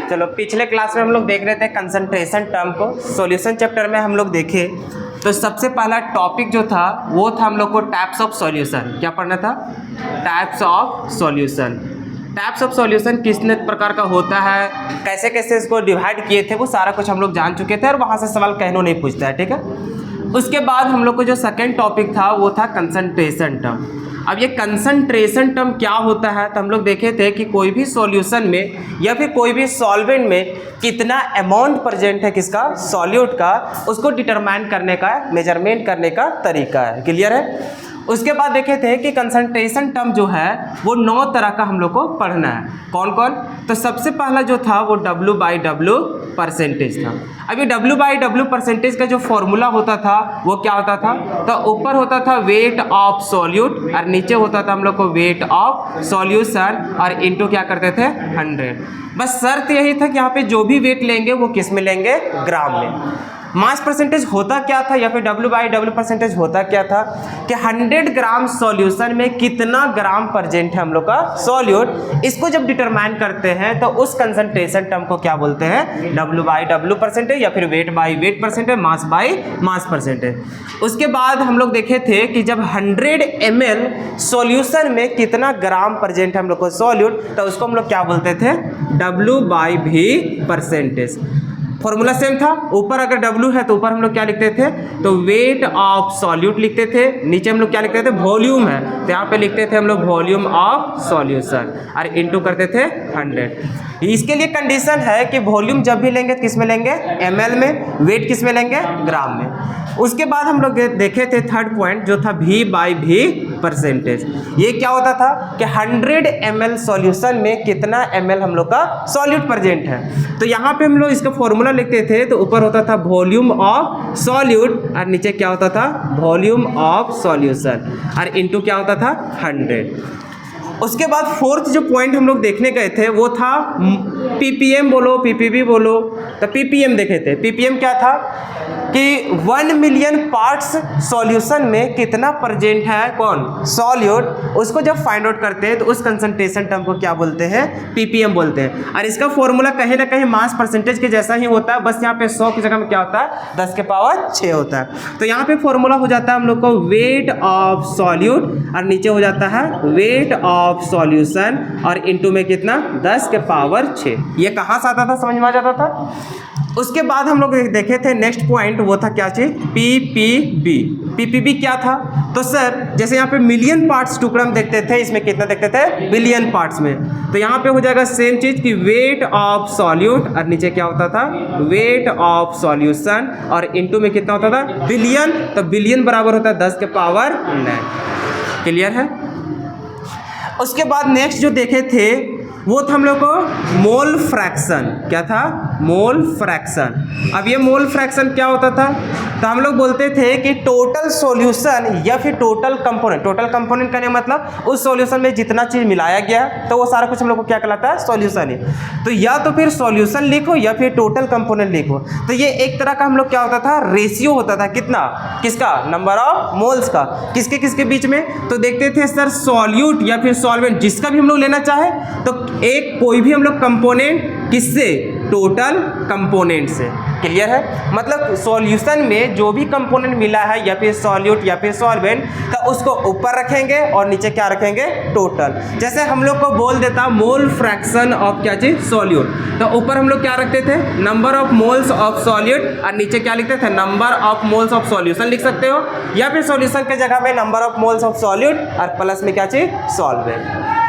चलो पिछले क्लास में हम लोग देख रहे थे कंसंट्रेशन टर्म को। सॉल्यूशन चैप्टर में हम लोग देखे तो सबसे पहला टॉपिक जो था वो था हम लोग को टाइप्स ऑफ सॉल्यूशन। क्या पढ़ना था? Types of solution. Types of solution कितने प्रकार का होता है, कैसे कैसे इसको डिवाइड किए थे, वो सारा कुछ हम लोग जान चुके थे और वहाँ से सवाल कहनो नहीं पूछता है, ठीक है। उसके बाद हम लोग को जो सेकेंड टॉपिक था वो था कंसंट्रेशन टर्म। अब ये कंसंट्रेशन टर्म क्या होता है तो हम लोग देखे थे कि कोई भी सॉल्यूशन में या फिर कोई भी सॉल्वेंट में कितना अमाउंट प्रेजेंट है किसका, सॉल्यूट का, उसको डिटरमाइन करने का, मेजरमेंट करने का तरीका है। क्लियर है? उसके बाद देखे थे कि कंसंट्रेशन टर्म जो है वो 9 तरह का हम लोग को पढ़ना है। कौन कौन? तो सबसे पहला जो था वो W/W परसेंटेज था। अब ये W/W परसेंटेज का जो फॉर्मूला होता था वो क्या होता था? तो ऊपर होता था वेट ऑफ सॉल्यूट और नीचे होता था हम लोग को वेट ऑफ सॉल्यूशन और इनटू क्या करते थे 100। बस शर्त यही था कि यहाँ पे जो भी वेट लेंगे वो किस में लेंगे, ग्राम में। मास परसेंटेज होता क्या था या फिर W/W परसेंटेज होता क्या था कि 100 ग्राम सॉल्यूशन में कितना ग्राम प्रेजेंट है हम लोग का सॉल्यूट, इसको जब डिटरमाइन करते हैं तो उस कंसंट्रेशन टर्म को क्या बोलते हैं, W/W परसेंटेज या फिर weight by wait percentage, mass by mass percentage. उसके बाद हम लोग देखे थे कि जब 100 ml सॉल्यूशन में कितना ग्राम प्रेजेंट है हम लोग को सॉल्यूट, तो उसको हम लोग क्या बोलते थे, W/V परसेंटेज। फॉर्मूला सेम था, ऊपर अगर W है तो ऊपर हम लोग क्या लिखते थे, तो वेट ऑफ सॉल्यूट लिखते थे, नीचे हम लोग क्या लिखते थे, वॉल्यूम है तो यहाँ पे लिखते थे हम लोग वॉल्यूम ऑफ सॉल्यूशन और इनटू करते थे 100। इसके लिए कंडीशन है कि वॉल्यूम जब भी लेंगे किस में लेंगे, ml में, वेट किस में लेंगे, ग्राम में। उसके बाद हम लोग देखे थे थर्ड पॉइंट जो था V/V परसेंटेज। ये क्या होता था कि 100 ml सॉल्यूशन में कितना ml हम लोग का सॉल्यूट प्रेजेंट है, तो यहाँ पे हम लोग इसका फॉर्मूला लिखते थे तो ऊपर होता था वॉल्यूम ऑफ सॉल्यूट और नीचे क्या होता था, वॉल्यूम ऑफ सॉल्यूशन और इनटू क्या होता था 100। उसके बाद फोर्थ जो पॉइंट हम लोग देखने गए थे वो था ppm बोलो, ppb बोलो। तो ppm देखे थे, ppm क्या था कि 1 मिलियन पार्ट्स सॉल्यूशन में कितना प्रेजेंट है कौन, सॉल्यूट, उसको जब फाइंड आउट करते हैं तो उस कंसंट्रेशन टर्म को क्या बोलते हैं, ppm बोलते हैं। और इसका फॉर्मूला कहीं ना कहीं मास परसेंटेज के जैसा ही होता है, बस यहाँ पे 100 की जगह में क्या होता है 10 के पावर 6 होता है। तो यहाँ पे फॉर्मूला हो जाता है हम लोग को वेट ऑफ सॉल्यूट और नीचे हो जाता है वेट ऑफ सॉल्यूशन और इनटू में कितना 10 के पावर 6। ये कहाँ से आता था, समझ में आ जाता था। उसके बाद हम लोग देखे थे नेक्स्ट पॉइंट वो था क्या चीज, ppb। ppb क्या था, तो सर जैसे यहाँ पे मिलियन पार्ट्स टुकड़ा में देखते थे, इसमें कितना देखते थे, बिलियन पार्ट्स में। तो यहाँ पे हो जाएगा सेम चीज कि वेट ऑफ सॉल्यूट और नीचे क्या होता था, वेट ऑफ सॉल्यूशन और इनटू में कितना होता था, बिलियन। तो बिलियन बराबर होता है 10 के पावर 9। क्लियर है? उसके बाद नेक्स्ट जो देखे थे वो था हम लोग को मोल फ्रैक्शन। क्या था, मोल फ्रैक्शन। अब ये मोल फ्रैक्शन क्या होता था, तो हम लोग बोलते थे कि टोटल सॉल्यूशन या फिर टोटल कंपोनेंट, टोटल कंपोनेंट का मतलब उस सॉल्यूशन में जितना चीज़ मिलाया गया तो वो सारा कुछ हम लोग को क्या कहलाता है, सॉल्यूशन ही। तो या तो फिर सॉल्यूशन लिखो या फिर टोटल कंपोनेंट लिखो। तो ये एक तरह का हम लोग क्या होता था, रेशियो होता था, कितना, किसका, नंबर ऑफ मोल्स का, किसके किसके बीच में। तो देखते थे सर सॉल्यूट या फिर सॉल्वेंट जिसका भी हम लोग लेना चाहे तो एक कोई भी हम लोग कंपोनेंट किससे, टोटल कंपोनेंट से। क्लियर है? मतलब सॉल्यूशन में जो भी कंपोनेंट मिला है या फिर सॉल्यूट या फिर सॉल्वेंट तो उसको ऊपर रखेंगे और नीचे क्या रखेंगे, टोटल। जैसे हम लोग को बोल देता मोल फ्रैक्शन ऑफ क्या चीज, सॉल्यूट, तो ऊपर हम लोग क्या रखते थे, number of moles of solute और नीचे क्या लिखते थे, number of moles of solution लिख सकते हो, या फिर सॉल्यूशन के जगह में number of moles of solute और प्लस में क्या चीज, सॉल्वेंट।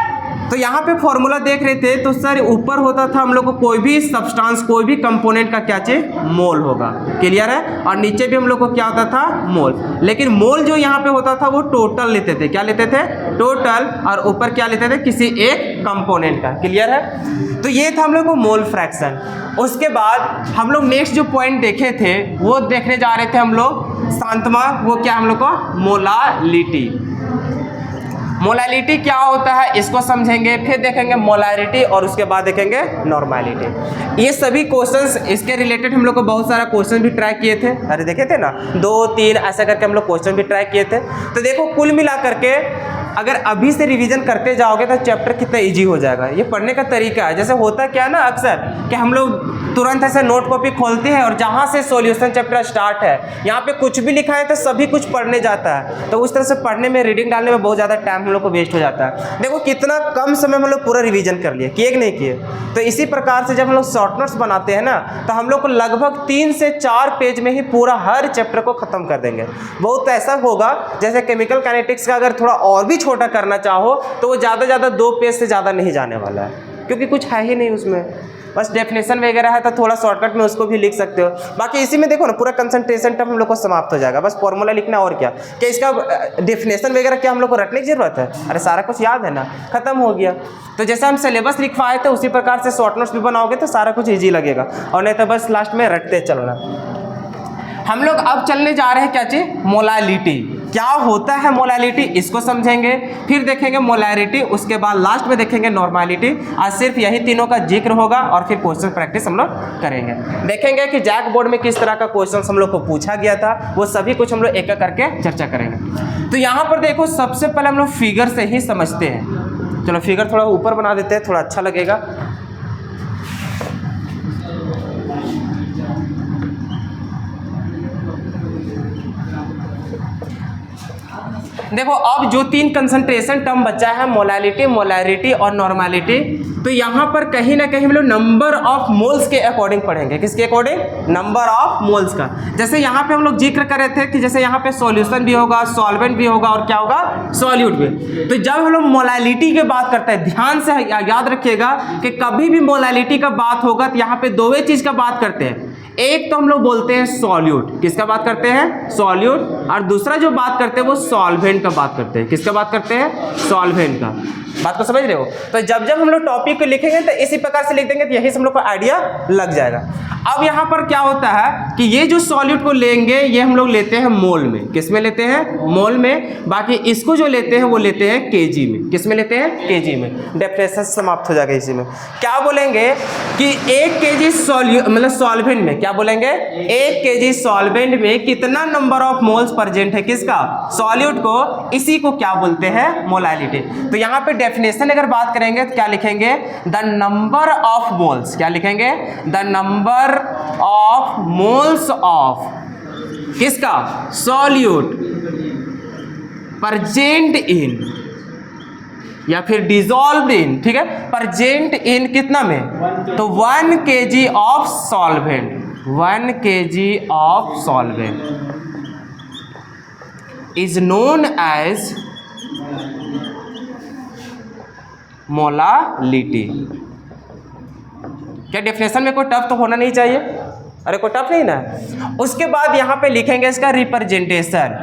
तो यहाँ पे फॉर्मूला देख रहे थे तो सर ऊपर होता था हम लोग को कोई भी सब्सटेंस, कोई भी कंपोनेंट का क्या चीज, मोल होगा। क्लियर है? और नीचे भी हम लोग को क्या होता था, मोल। लेकिन मोल जो यहाँ पे होता था वो टोटल लेते थे। क्या लेते थे, टोटल, और ऊपर क्या लेते थे, किसी एक कंपोनेंट का। क्लियर है? तो ये था हम लोग को मोल फ्रैक्शन। उसके बाद हम लोग नेक्स्ट जो पॉइंट देखे थे वो देखने जा रहे थे हम लोग शांतमा, वो क्या हम लोग को, मोलालिटी। मोलैलिटी क्या होता है इसको समझेंगे, फिर देखेंगे मोलैरिटी और उसके बाद देखेंगे नॉर्मैलिटी। ये सभी क्वेश्चंस इसके रिलेटेड हम लोग को बहुत सारा क्वेश्चन भी ट्राई किए थे, अरे देखे थे ना, 2 3 ऐसा करके हम लोग क्वेश्चन भी ट्राई किए थे। तो देखो कुल मिला करके अगर अभी से रिवीजन करते जाओगे तो चैप्टर कितना इजी हो जाएगा। ये पढ़ने का तरीका है, जैसे होता क्या है ना अक्सर कि हम लोग तुरंत ऐसे नोट कॉपी खोलते हैं और जहाँ से सॉल्यूशन चैप्टर स्टार्ट है यहाँ पे कुछ भी लिखा है तो सभी कुछ पढ़ने जाता है, तो उस तरह से पढ़ने में रीडिंग डालने में बहुत ज़्यादा टाइम हम लोग को वेस्ट हो जाता है। देखो कितना कम समय में हम लोग पूरा रिवीजन कर लिए, किए कि नहीं किए। तो इसी प्रकार से जब हम लोग शॉर्ट नोट्स बनाते हैं ना तो हम लोग को लगभग 3 से 4 पेज में ही पूरा हर चैप्टर को खत्म कर देंगे। बहुत ऐसा होगा जैसे केमिकल काइनेटिक्स का अगर थोड़ा और भी छोटा करना चाहो तो वो ज़्यादा 2 पेज से ज़्यादा नहीं जाने वाला है, क्योंकि कुछ है ही नहीं उसमें, बस डेफिनेशन वगैरह है तो थोड़ा शॉर्टकट में उसको भी लिख सकते हो। बाकी इसी में देखो ना पूरा कंसंट्रेशन टर्म हम लोग को समाप्त हो जाएगा, बस फॉर्मूला लिखना और क्या इसका डेफिनेशन वगैरह क्या हम लोग को रटने की जरूरत है, अरे सारा कुछ याद है ना, खत्म हो गया। तो जैसे हम सिलेबस लिखवाए थे उसी प्रकार से शॉर्ट नोट्स भी बनाओगे तो सारा कुछ ईजी लगेगा, और नहीं तो बस लास्ट में रटते चलना। हम लोग अब चलने जा रहे हैं क्या चीज, मोलैलिटी। क्या होता है मोलैलिटी इसको समझेंगे, फिर देखेंगे मोलैरिटी, उसके बाद लास्ट में देखेंगे नॉर्मैलिटी। आज सिर्फ यही तीनों का जिक्र होगा और फिर क्वेश्चन प्रैक्टिस हम लोग करेंगे। देखेंगे कि जैक बोर्ड में किस तरह का क्वेश्चन हम लोग को पूछा गया था, वो सभी कुछ हम लोग एक एक करके चर्चा करेंगे। तो यहाँ पर देखो सबसे पहले हम लोग फिगर से ही समझते हैं। चलो फिगर थोड़ा ऊपर बना देते हैं, थोड़ा अच्छा लगेगा। देखो अब जो 3 कंसंट्रेशन टर्म बचा है, मोलैलिटी, मोलैरिटी और नॉर्मैलिटी, तो यहाँ पर कहीं ना कहीं हम लोग नंबर ऑफ मोल्स के अकॉर्डिंग पढ़ेंगे। किसके अकॉर्डिंग, नंबर ऑफ मोल्स का। जैसे यहाँ पे हम लोग जिक्र कर रहे थे कि जैसे यहाँ पे सॉल्यूशन भी होगा, सॉल्वेंट भी होगा और क्या होगा, सॉल्यूट भी। तो जब हम लोग मोलैलिटी की बात करते हैं, ध्यान से याद रखिएगा कि कभी भी मोलैलिटी का बात होगा तो यहाँ पे 2 ही चीज का बात करते हैं। एक तो हम लोग बोलते हैं सॉल्यूट, किसका बात करते हैं, सॉल्यूट, और दूसरा जो बात करते हैं वो सॉल्वेंट का बात करते हैं। किसका बात करते हैं, सॉल्वेंट का। बात को समझ रहे हो। तो जब हम लोग टॉपिक को लिखेंगे तो इसी प्रकार से लिख देंगे तो यही से हम लोग को आइडिया लग जाएगा। अब यहाँ पर क्या होता है कि ये जो सॉल्यूट को लेंगे ये हम लोग लेते हैं मोल में। किस में लेते हैं, मोल में। बाकी इसको जो लेते हैं वो लेते हैं केजी में। किस में लेते हैं, केजी में। डेफिनेशन समाप्त हो जाएगा इसी में। क्या बोलेंगे कि 1 केजी मतलब सॉल्वेंट में, क्या बोलेंगे, 1 केजी सॉल्वेंट में कितना नंबर ऑफ मोल्स प्रेजेंट है, किसका, सॉल्यूट को। इसी को क्या बोलते हैं, मोलैलिटी। तो यहाँ पे डेफिनेशन अगर बात करेंगे तो क्या लिखेंगे, द नंबर ऑफ मोल्स। क्या लिखेंगे, the number of moles of किसका, सॉल्यूट प्रेजेंट इन या फिर डिजॉल्व इन, ठीक है, प्रेजेंट इन कितना में, तो 1 kg of solvent, 1 kg of solvent is known as molality. क्या डेफिनेशन में कोई टफ तो होना नहीं चाहिए, अरे कोई टफ नहीं ना। उसके बाद यहां पे लिखेंगे इसका representation,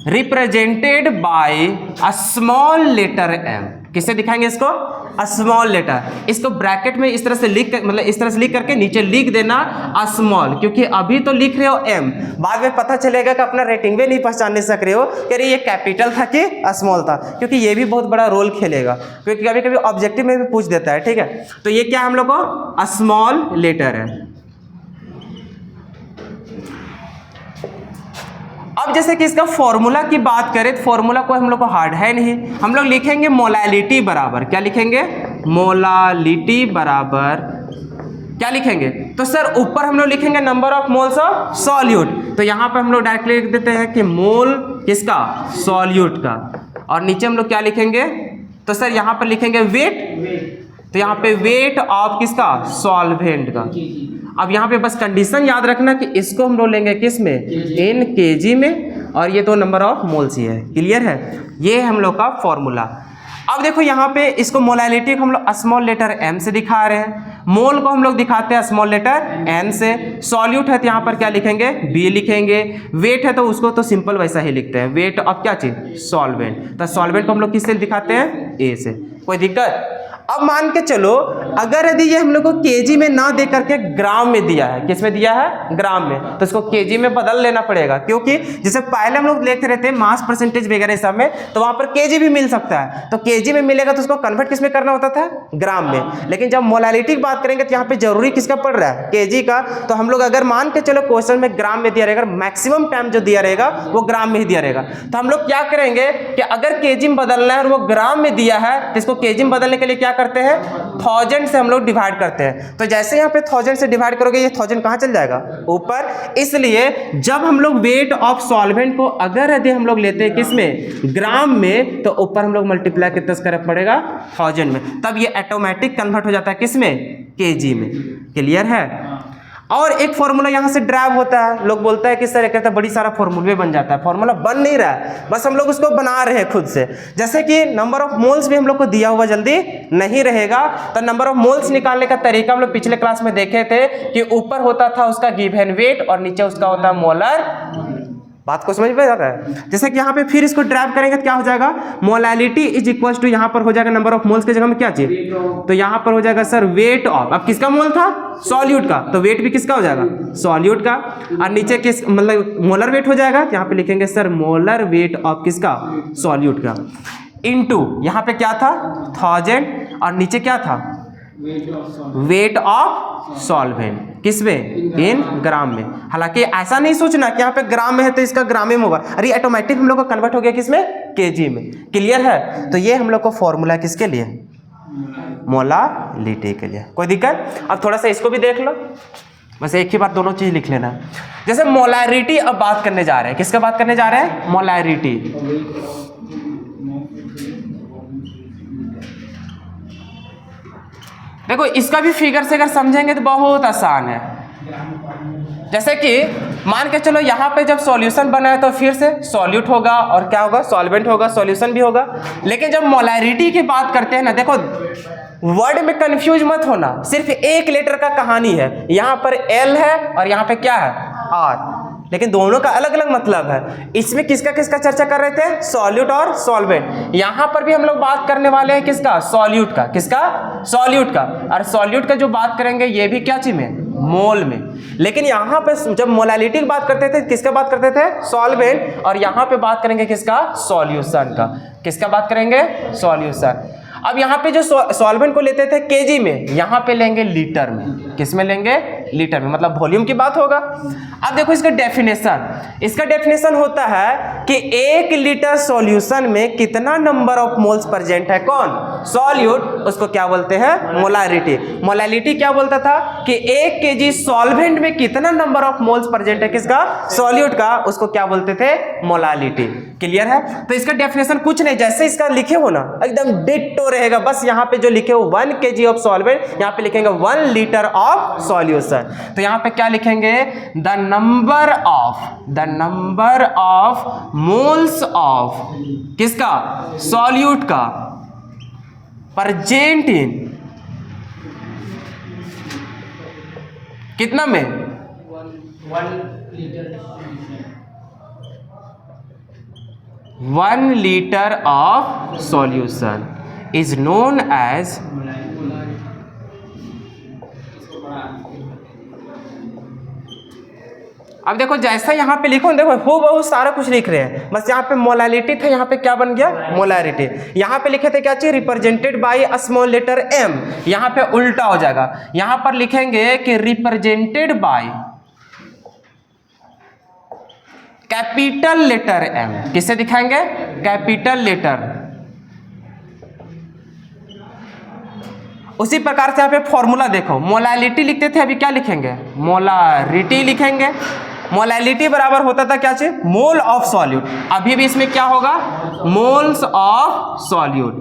represented by a small letter M. किससे दिखाएंगे इसको, अ स्मॉल लेटर। इसको ब्रैकेट में इस तरह से लिख कर, मतलब इस तरह से लिख करके नीचे लिख देना अ स्मॉल, क्योंकि अभी तो लिख रहे हो एम, बाद में पता चलेगा कि अपना रेटिंग भी नहीं पहचान नहीं सक रहे हो कि अरे ये कैपिटल था कि स्मॉल था, क्योंकि ये भी बहुत बड़ा रोल खेलेगा, क्योंकि कभी कभी ऑब्जेक्टिव में भी पूछ देता है, ठीक है। तो ये क्या हम लोग को अ स्मॉल लेटर है। अब जैसे कि इसका फॉर्मूला की बात करें तो फॉर्मूला कोई हम लोग को हार्ड है नहीं, हम लोग लिखेंगे मोलैलिटी बराबर, क्या लिखेंगे, मोलैलिटी बराबर क्या लिखेंगे, तो सर ऊपर हम लोग लिखेंगे number of moles of solute. तो यहाँ पे हम लोग डायरेक्टली लिख देते हैं कि मोल किसका, सॉल्यूट का, और नीचे हम लोग क्या लिखेंगे, तो सर यहाँ पर लिखेंगे वेट, तो यहाँ पे वेट ऑफ किसका, सॉल्वेंट का। अब यहाँ पे बस कंडीशन याद रखना कि इसको हम लोग लेंगे किस में, इन केजी में, और ये तो नंबर ऑफ मोल्स ही है। क्लियर है, ये हम लोग का फॉर्मूला। अब देखो यहाँ पे इसको मोलैलिटी को हम लोग स्मॉल लेटर एम से दिखा रहे हैं, मोल को हम लोग दिखाते हैं स्मॉल लेटर एन से, सॉल्यूट है तो यहाँ पर क्या लिखेंगे, बी लिखेंगे, वेट है तो उसको तो सिंपल वैसा ही लिखते हैं, वेट ऑफ क्या चीज, सॉल्वेंट। तो सॉल्वेंट को हम लोग किससे दिखाते हैं, ए से। कोई दिक्कत। अब मान के चलो अगर यदि ये हम लोग को केजी में ना दे करके ग्राम में दिया है, किस में दिया है, ग्राम में, तो इसको केजी में बदल लेना पड़ेगा, क्योंकि जैसे पहले हम लोग लेते रहते हैं मास परसेंटेज वगैरह सब में, तो वहां पर केजी भी मिल सकता है, तो केजी में मिलेगा तो उसको कन्वर्ट किस में करना होता था, ग्राम में। लेकिन जब मोलालिटी की बात करेंगे तो यहाँ पे जरूरी किसका पड़ रहा है, केजी का। तो हम लोग अगर मान के चलो क्वेश्चन में ग्राम में दिया रहेगा, मैक्सिमम टाइम जो दिया रहेगा वो ग्राम में ही दिया रहेगा, तो हम लोग क्या करेंगे कि अगर केजी में बदलना है और वो ग्राम में दिया है तो इसको केजी में बदलने के लिए क्या करते हैं, 1000 से हम लोग डिवाइड करते हैं। तो जैसे यहाँ पे 1000 से डिवाइड करोगे ये 1000 कहाँ चल जाएगा, ऊपर। इसलिए जब हम लोग वेट ऑफ सॉल्वेंट को अगर यदि हम लोग लेते हैं किसमें, ग्राम में, तो ऊपर हम लोग मल्टीप्लाई कितना करना पड़ेगा, 1000 में, तब ये ऑटोमेटिक कन्वर्ट हो जाता है किसमें, केजी में। क्लियर है। और एक फॉर्मूला यहाँ से ड्राइव होता है, लोग बोलता है कि सर कहता है बड़ी सारा फॉर्मूले बन जाता है, फॉर्मूला बन नहीं रहा है, बस हम लोग उसको बना रहे हैं खुद से। जैसे कि नंबर ऑफ मोल्स भी हम लोग को दिया हुआ जल्दी नहीं रहेगा, तो नंबर ऑफ मोल्स निकालने का तरीका हम लोग पिछले क्लास में देखे थे कि ऊपर होता था उसका गिवन वेट और नीचे उसका होता है मोलर। बात को समझ में आ रहा है। जैसे कि यहाँ पे फिर इसको ड्राइव करेंगे तो क्या हो जाएगा, मोलालिटी इज इक्वल टू, यहाँ पर हो जाएगा नंबर ऑफ मोल्स की जगह में क्या चाहिए, तो यहाँ पर हो जाएगा सर वेट ऑफ, अब किसका मोल था, सॉल्यूट का, तो वेट भी किसका हो जाएगा, सॉल्यूट का। और नीचे किस मतलब मोलर वेट हो जाएगा, यहाँ पे लिखेंगे सर मोलर वेट ऑफ किसका, सॉल्यूट का, इनटू यहाँ पे क्या था 1000 और नीचे क्या था, वेट ऑफ सॉल्वेंट, किसमें, इन ग्राम में। हालांकि ऐसा नहीं सोचना कि यहाँ पे ग्राम में है तो इसका ग्राम में होगा, अरे ऑटोमेटिक हम लोग को कन्वर्ट हो गया किसमें, केजी में। क्लियर है। तो ये हम लोग को फॉर्मूला किसके लिए, मोलालिटी के लिए। कोई दिक्कत। अब थोड़ा सा इसको भी देख लो, बस एक ही बात दोनों चीज लिख लेना। जैसे मोलारिटी अब बात करने जा रहे हैं, किसका बात करने जा रहे हैं, मोलारिटी। देखो इसका भी फिगर से अगर समझेंगे तो बहुत आसान है। जैसे कि मान के चलो यहाँ पे जब सॉल्यूशन बना है तो फिर से सॉल्यूट होगा और क्या होगा, सॉल्वेंट होगा, सॉल्यूशन भी होगा। लेकिन जब मोलारिटी की बात करते हैं ना, देखो वर्ड में कंफ्यूज मत होना, सिर्फ एक लेटर का कहानी है। यहाँ पर एल है और यहाँ पे क्या है, आर, लेकिन दोनों का अलग अलग मतलब है। इसमें किसका किसका चर्चा कर रहे थे, सॉल्यूट और सॉल्वेंट। यहाँ पर भी हम लोग बात करने वाले हैं किसका, सॉल्यूट का, किसका, सॉल्यूट का। और सॉल्यूट का जो बात करेंगे ये भी क्या चीज में, मोल में। लेकिन यहाँ पे जब मोलालिटी की बात करते थे किसका बात करते थे, सॉल्वेंट, और यहाँ पे बात करेंगे किसका, सॉल्यूशन का। किसका बात करेंगे, सॉल्यूशन। अब यहाँ पे जो सॉल्वेंट को लेते थे केजी में, यहाँ पे लेंगे लीटर में। किस में लेंगे, लीटर में, मतलब वॉल्यूम की बात होगा। अब देखो इसका डेफिनेशन, इसका डेफिनेशन होता है कि 1 लीटर सॉल्यूशन में कितना नंबर ऑफ मोल्स प्रेजेंट है, कौन, सॉल्यूट, उसको क्या बोलते हैं, मोलारिटी। मोलालिटी क्या बोलता था कि 1 केजी सॉल्वेंट में कितना नंबर ऑफ मोल्स प्रेजेंट है, किसका, सॉल्यूट का, उसको क्या बोलते थे, मोलालिटी। क्लियर है। तो इसका डेफिनेशन कुछ नहीं, जैसे इसका लिखे हो ना एकदम डिट्टो रहेगा, बस यहाँ पे जो लिखे हो 1 केजी ऑफ सॉल्वेंट, यहाँ पे लिखेंगे 1 लीटर ऑफ सॉल्यूशन। तो यहाँ पे क्या लिखेंगे, the number of moles of किसका, सॉल्यूट का, प्रेजेंट इन कितना में, 1 litre of solution is known as अब देखो जैसा यहाँ पे लिखो, देखो हो बहुत सारा कुछ लिख रहे हैं, बस यहाँ पे मोलालिटी था, यहाँ पे क्या बन गया, मोलारिटी। यहाँ पे लिखे थे क्या चीज, represented by a small letter M, यहाँ पे उल्टा हो जाएगा, यहाँ पर लिखेंगे कि represented by capital letter M. किससे दिखाएंगे, कैपिटल लेटर। उसी प्रकार से यहाँ पे फॉर्मूला देखो, मोलालिटी लिखते थे, अभी क्या लिखेंगे, मोलारिटी लिखेंगे। मोलालिटी बराबर होता था क्या चीज, मोल ऑफ सॉल्यूट। अभी भी इसमें क्या होगा, मोल्स ऑफ सॉल्यूट।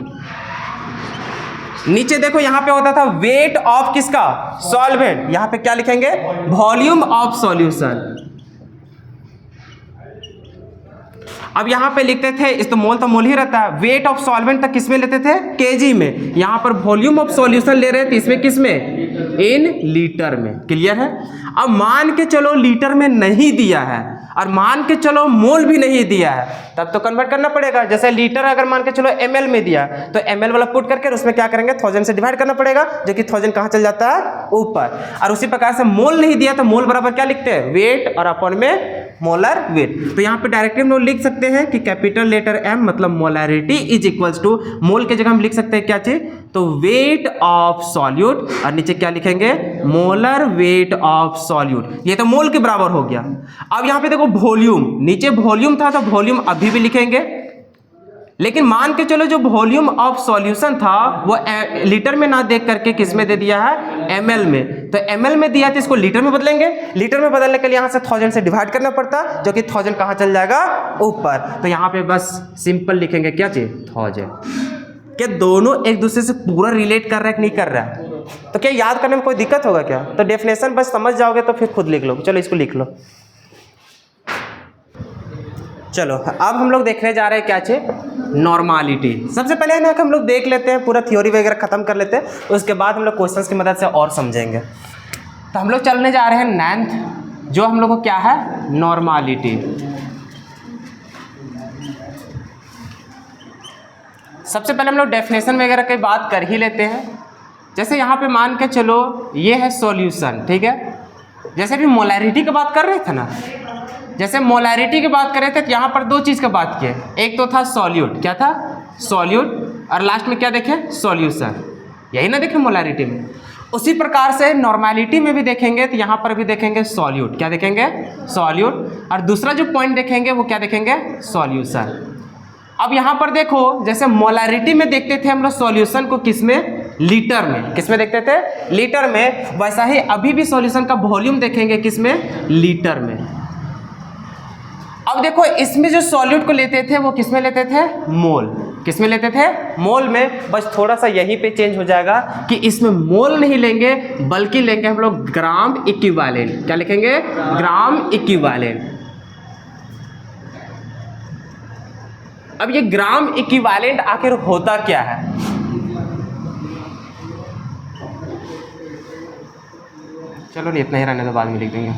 नीचे देखो यहाँ पे होता था वेट ऑफ किसका, सॉल्वेंट, यहाँ पे क्या लिखेंगे, वॉल्यूम ऑफ सॉल्यूशन। अब यहाँ पे लिखते थे, इस तो मोल ही रहता है, वेट ऑफ सॉल्वेंट तक किसमें लेते थे, केजी में। यहाँ पर वॉल्यूम ऑफ सॉल्यूशन ले रहे थे, इसमें किसमें, इन लीटर में। क्लियर है। अब मान के चलो लीटर में नहीं दिया है, और मान के चलो मोल भी नहीं दिया है तब तो कन्वर्ट करना पड़ेगा। जैसे लीटर अगर मान के चलो ml में दिया तो ml वाला पुट करके उसमें क्या करेंगे 1000 से डिवाइड करना पड़ेगा, जो कि 1000 कहाँ चल जाता है ऊपर। और उसी प्रकार से मोल नहीं दिया तो मोल बराबर क्या लिखते हैं वेट और अपन में मोलर वेट। तो यहाँ पे डायरेक्टली हम लोग लिख सकते हैं कि कैपिटल लेटर m मतलब मोलैरिटी इज इक्वल्स टू मोल के जगह हम लिख सकते हैं क्या चीज तो वेट ऑफ सॉल्यूट और नीचे क्या लिखेंगे मोलर वेट ऑफ सॉल्यूट। ये तो मोल के बराबर हो गया। अब यहाँ पे देखो वॉल्यूम, नीचे वॉल्यूम था तो वॉल्यूम अभी भी लिखेंगे, लेकिन मान के चलो जो वॉल्यूम ऑफ सॉल्यूशन था वो लीटर में ना देख करके किस में दे दिया है ml में। तो ml में दिया तो इसको लीटर में बदलेंगे, लीटर में बदलने के लिए यहाँ से 1000 से डिवाइड करना पड़ता, जो कि 1000 कहाँ चल जाएगा ऊपर। तो यहाँ पे बस सिंपल लिखेंगे क्या चीज 1000। क्या दोनों एक दूसरे से पूरा रिलेट कर रहा है कि नहीं कर रहा है? तो क्या याद करने में कोई दिक्कत होगा क्या? तो डेफिनेशन बस समझ जाओगे तो फिर खुद लिख लो। चलो इसको लिख लो। चलो अब हम लोग देखने जा रहे हैं क्या चीज नॉर्मालिटी। सबसे पहले ना हम लोग देख लेते हैं, पूरा थ्योरी वगैरह खत्म कर लेते हैं, उसके बाद हम लोग क्वेश्चंस की मदद से और समझेंगे। तो हम लोग चलने जा रहे हैं 9th, जो हम लोग को क्या है नॉर्मालिटी। सबसे पहले हम लोग डेफिनेशन वगैरह की बात कर ही लेते हैं। जैसे यहाँ पे मान के चलो ये है सॉल्यूशन, ठीक है। जैसे भी मोलैरिटी की बात कर रहे थे ना, जैसे मोलैरिटी की बात कर रहे थे तो यहाँ पर दो चीज़ की बात किए, एक तो था सॉल्यूट, क्या था सॉल्यूट, और लास्ट में क्या देखे सॉल्यूशन, यही ना देखे मोलैरिटी में। उसी प्रकार से नॉर्मैलिटी में भी देखेंगे तो यहाँ पर भी देखेंगे सॉल्यूट, क्या देखेंगे सॉल्यूट, और दूसरा जो पॉइंट देखेंगे वो क्या देखेंगे सॉल्यूशन। अब यहाँ पर देखो जैसे मोलैरिटी में देखते थे हम लोग सॉल्यूशन को किसमें लीटर में, किसमें देखते थे लीटर में, वैसा ही अभी भी सॉल्यूशन का वॉल्यूम देखेंगे किसमें लीटर में। अब देखो इसमें जो सॉल्यूट को लेते थे वो किसमें लेते थे मोल, किसमें लेते थे मोल में। बस थोड़ा सा यहीं पे चेंज हो जाएगा कि इसमें मोल नहीं लेंगे बल्कि लेंगे हम लोग ग्राम इक्विवेलेंट। क्या लिखेंगे ग्राम इक्विवेलेंट। अब ये ग्राम इक्विवेलेंट आखिर होता क्या है? चलो नहीं इतना ही रहने दो, बाद में लिख देंगे।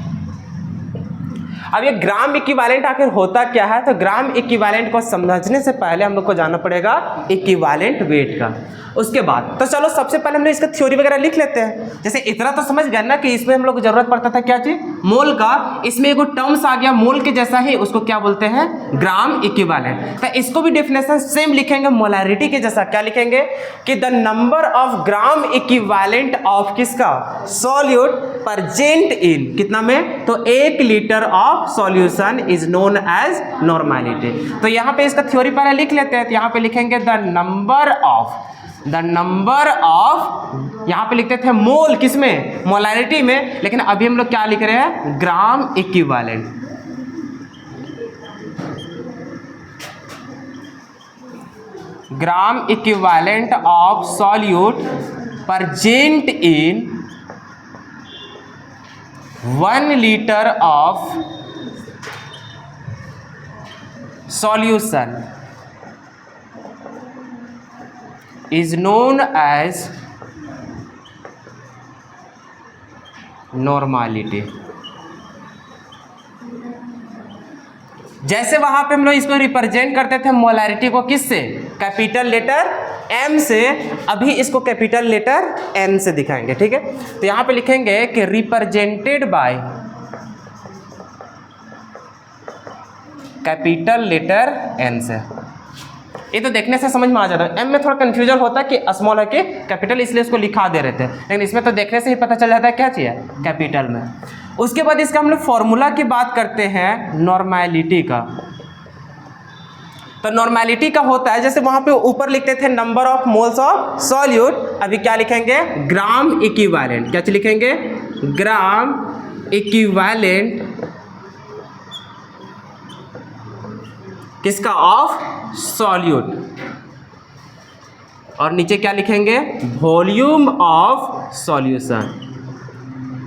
अब ये ग्राम इक्विवेलेंट आखिर होता क्या है? तो ग्राम इक्विवेलेंट को समझने से पहले हम लोग को जानना पड़ेगा इक्विवेलेंट वेट का। उसके बाद तो चलो सबसे पहले हम लोग इसका थ्योरी वगैरह लिख लेते हैं। जैसे इतना तो समझ गए ना कि इसमें हम लोग को जरूरत पड़ता था क्या चीज मोल का। इसमें एक टर्म्स आ गया मोल के जैसा ही, उसको क्या बोलते हैं ग्राम इक्विवेलेंट। तो इसको भी डेफिनेशन सेम लिखेंगे मोलैरिटी के जैसा। क्या लिखेंगे कि the number of gram equivalent of किसका सॉल्यूट प्रेजेंट इन कितना में, तो 1 litre of solution is known as normality. तो यहाँ पे इसका थ्योरी पहले लिख लेते हैं। तो यहाँ पे लिखेंगे द नंबर ऑफ यहाँ पे लिखते थे मोल किसमें मोलैरिटी में, लेकिन अभी हम लोग क्या लिख रहे हैं gram equivalent. Gram equivalent of solute present in 1 litre of solution is known as normality। जैसे वहां पे हम लोग इसको रिप्रेजेंट करते थे मोलैरिटी को किससे कैपिटल लेटर M से, अभी इसको कैपिटल लेटर N से दिखाएंगे, ठीक है। तो यहां पे लिखेंगे कि represented by capital letter N से। ये तो देखने से समझ में आ जाता है। एम में थोड़ा कंफ्यूजन होता है कि स्मॉल है कि कैपिटल, इसलिए उसको लिखा दे रहे थे, लेकिन इसमें तो देखने से ही पता चल जाता है क्या चाहिए कैपिटल में। उसके बाद इसका हम लोग फॉर्मूला की बात करते हैं नॉर्मैलिटी का। तो नॉर्मैलिटी का होता है जैसे वहां पे ऊपर लिखते थे number of moles of solute, अभी क्या लिखेंगे ग्राम इक्विवेलेंट। क्या लिखेंगे ग्राम इक्विवेलेंट किसका ऑफ सॉल्यूट, और नीचे क्या लिखेंगे वॉल्यूम ऑफ सॉल्यूशन।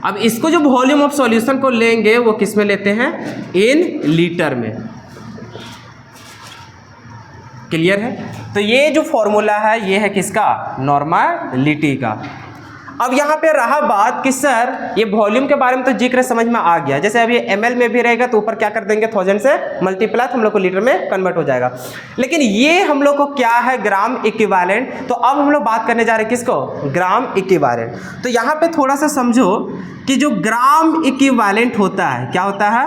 अब इसको जो वॉल्यूम ऑफ सॉल्यूशन को लेंगे वो किस में लेते हैं इन लीटर में। क्लियर है? तो ये जो फॉर्मूला है ये है किसका नॉर्मैलिटी का। अब यहाँ पे रहा बात कि सर ये वॉल्यूम के बारे में तो जिक्र समझ में आ गया, जैसे अभी ml में भी रहेगा तो ऊपर क्या कर देंगे 1000 से मल्टीप्लाई, हम लोग को लीटर में कन्वर्ट हो जाएगा। लेकिन ये हम लोग को क्या है ग्राम इक्विवेलेंट, तो अब हम लोग बात करने जा रहे हैं किसको, ग्राम इक्विवेलेंट। तो यहाँ पे थोड़ा सा समझो कि जो ग्राम इक्विवेलेंट होता है, क्या होता है,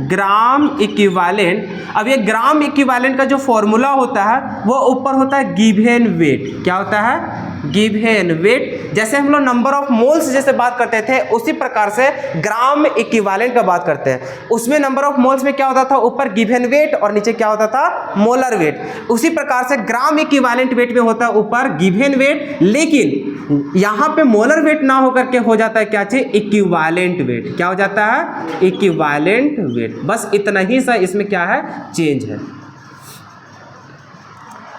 ग्राम इक्विवेलेंट। अब ये ग्राम इक्विवेलेंट का जो फॉर्मूला होता है वो ऊपर होता है गिवन वेट, क्या होता है, गिवन वेट। जैसे हम लोग नंबर ऑफ मोल्स जैसे बात करते थे उसी प्रकार से ग्राम इक्विवेलेंट का बात करते हैं। उसमें नंबर ऑफ मोल्स में क्या होता था, ऊपर गिवन वेट और नीचे क्या होता था, मोलर वेट। उसी प्रकार से ग्राम इक्विवेलेंट वेट में होता है ऊपर गिवन वेट, लेकिन यहाँ पे मोलर वेट ना होकर के हो जाता है क्या चीज, इक्विवेलेंट वेट। क्या हो जाता है, इक्विवेलेंट वेट। बस इतना ही सा इसमें क्या है, चेंज है।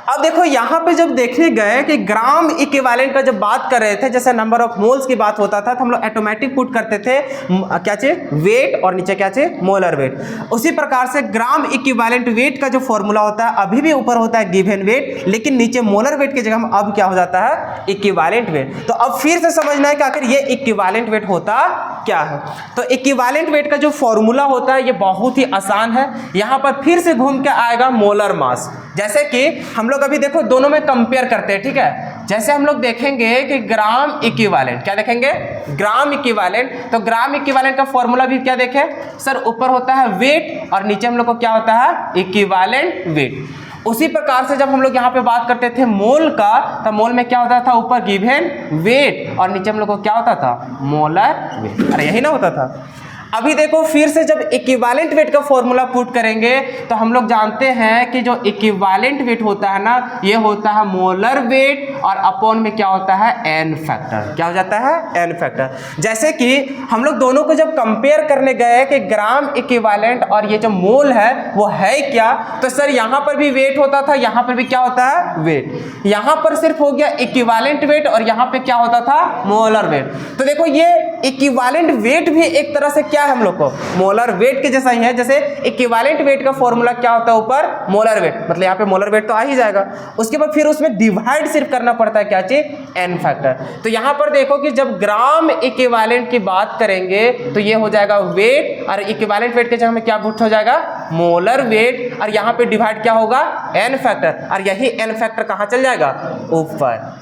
अब देखो यहाँ पे जब देखने गए कि ग्राम इक्विवेलेंट का जब बात कर रहे थे, जैसे नंबर ऑफ मोल्स की बात होता था तो हम लोग ऑटोमेटिक पुट करते थे क्या चाहिए, वेट, और नीचे क्या चाहिए, मोलर वेट। उसी प्रकार से ग्राम इक्विवेलेंट वेट का जो फॉर्मूला होता है अभी भी ऊपर होता है गिवन वेट, लेकिन नीचे मोलर वेट की जगह हम अब क्या हो जाता है, इक्विवेलेंट वेट। तो अब फिर से समझना है कि आखिर ये इक्विवेलेंट वेट होता क्या है। तो इक्विवेलेंट वेट का जो फॉर्मूला होता है ये बहुत ही आसान है। यहाँ पर फिर से घूम के आएगा मोलर मास। जैसे कि हम लोग अभी देखो दोनों में कंपेयर करते हैं, ठीक है। जैसे हम लोग देखेंगे कि ग्राम इक्विवेलेंट, क्या देखेंगे, ग्राम इक्विवेलेंट। तो ग्राम इक्विवेलेंट का फॉर्मूला भी क्या देखें सर, ऊपर होता है वेट और नीचे हम लोग को क्या होता है, इक्विवेलेंट वेट। उसी प्रकार से जब हम लोग यहाँ पे बात करते थे मोल का, तो मोल में क्या होता था, ऊपर गिवन वेट और नीचे हम लोग को क्या होता था, मोलर वेट। अरे यही ना होता था। अभी देखो फिर से जब इक्विवेलेंट वेट का फॉर्मूला पुट करेंगे तो हम लोग जानते हैं कि जो इक्विवेलेंट वेट होता है ना, ये होता है मोलर वेट और अपॉन में क्या होता है, एन फैक्टर। क्या हो जाता है, एन फैक्टर। जैसे कि हम लोग दोनों को जब कंपेयर करने गए कि ग्राम इक्विवेलेंट और ये जो मोल है वो है क्या, तो सर यहाँ पर भी वेट होता था, यहाँ पर भी क्या होता है, वेट। यहाँ पर सिर्फ हो गया इक्विवेलेंट वेट और यहाँ पे क्या होता था, मोलर वेट। तो देखो ये इक्विवेलेंट वेट भी एक तरह से क्या है, हम लोग को मोलर वेट के जैसा ही है। जैसे इक्विवेलेंट वेट का फॉर्मूला क्या होता है, ऊपर मोलर वेट, मतलब यहाँ पे मोलर वेट तो आ ही जाएगा। उसके बाद फिर उसमें डिवाइड सिर्फ करना पड़ता है क्या चीज, एन फैक्टर। तो यहाँ पर देखो कि जब ग्राम इक्विवेलेंट की बात करेंगे तो ये हो जाएगा वेट और इक्विवेलेंट वेट के जगह में क्या पुट हो जाएगा, मोलर वेट, और यहाँ पे डिवाइड क्या होगा, एन फैक्टर। और यही एन फैक्टर कहाँ चल जाएगा, ऊपर।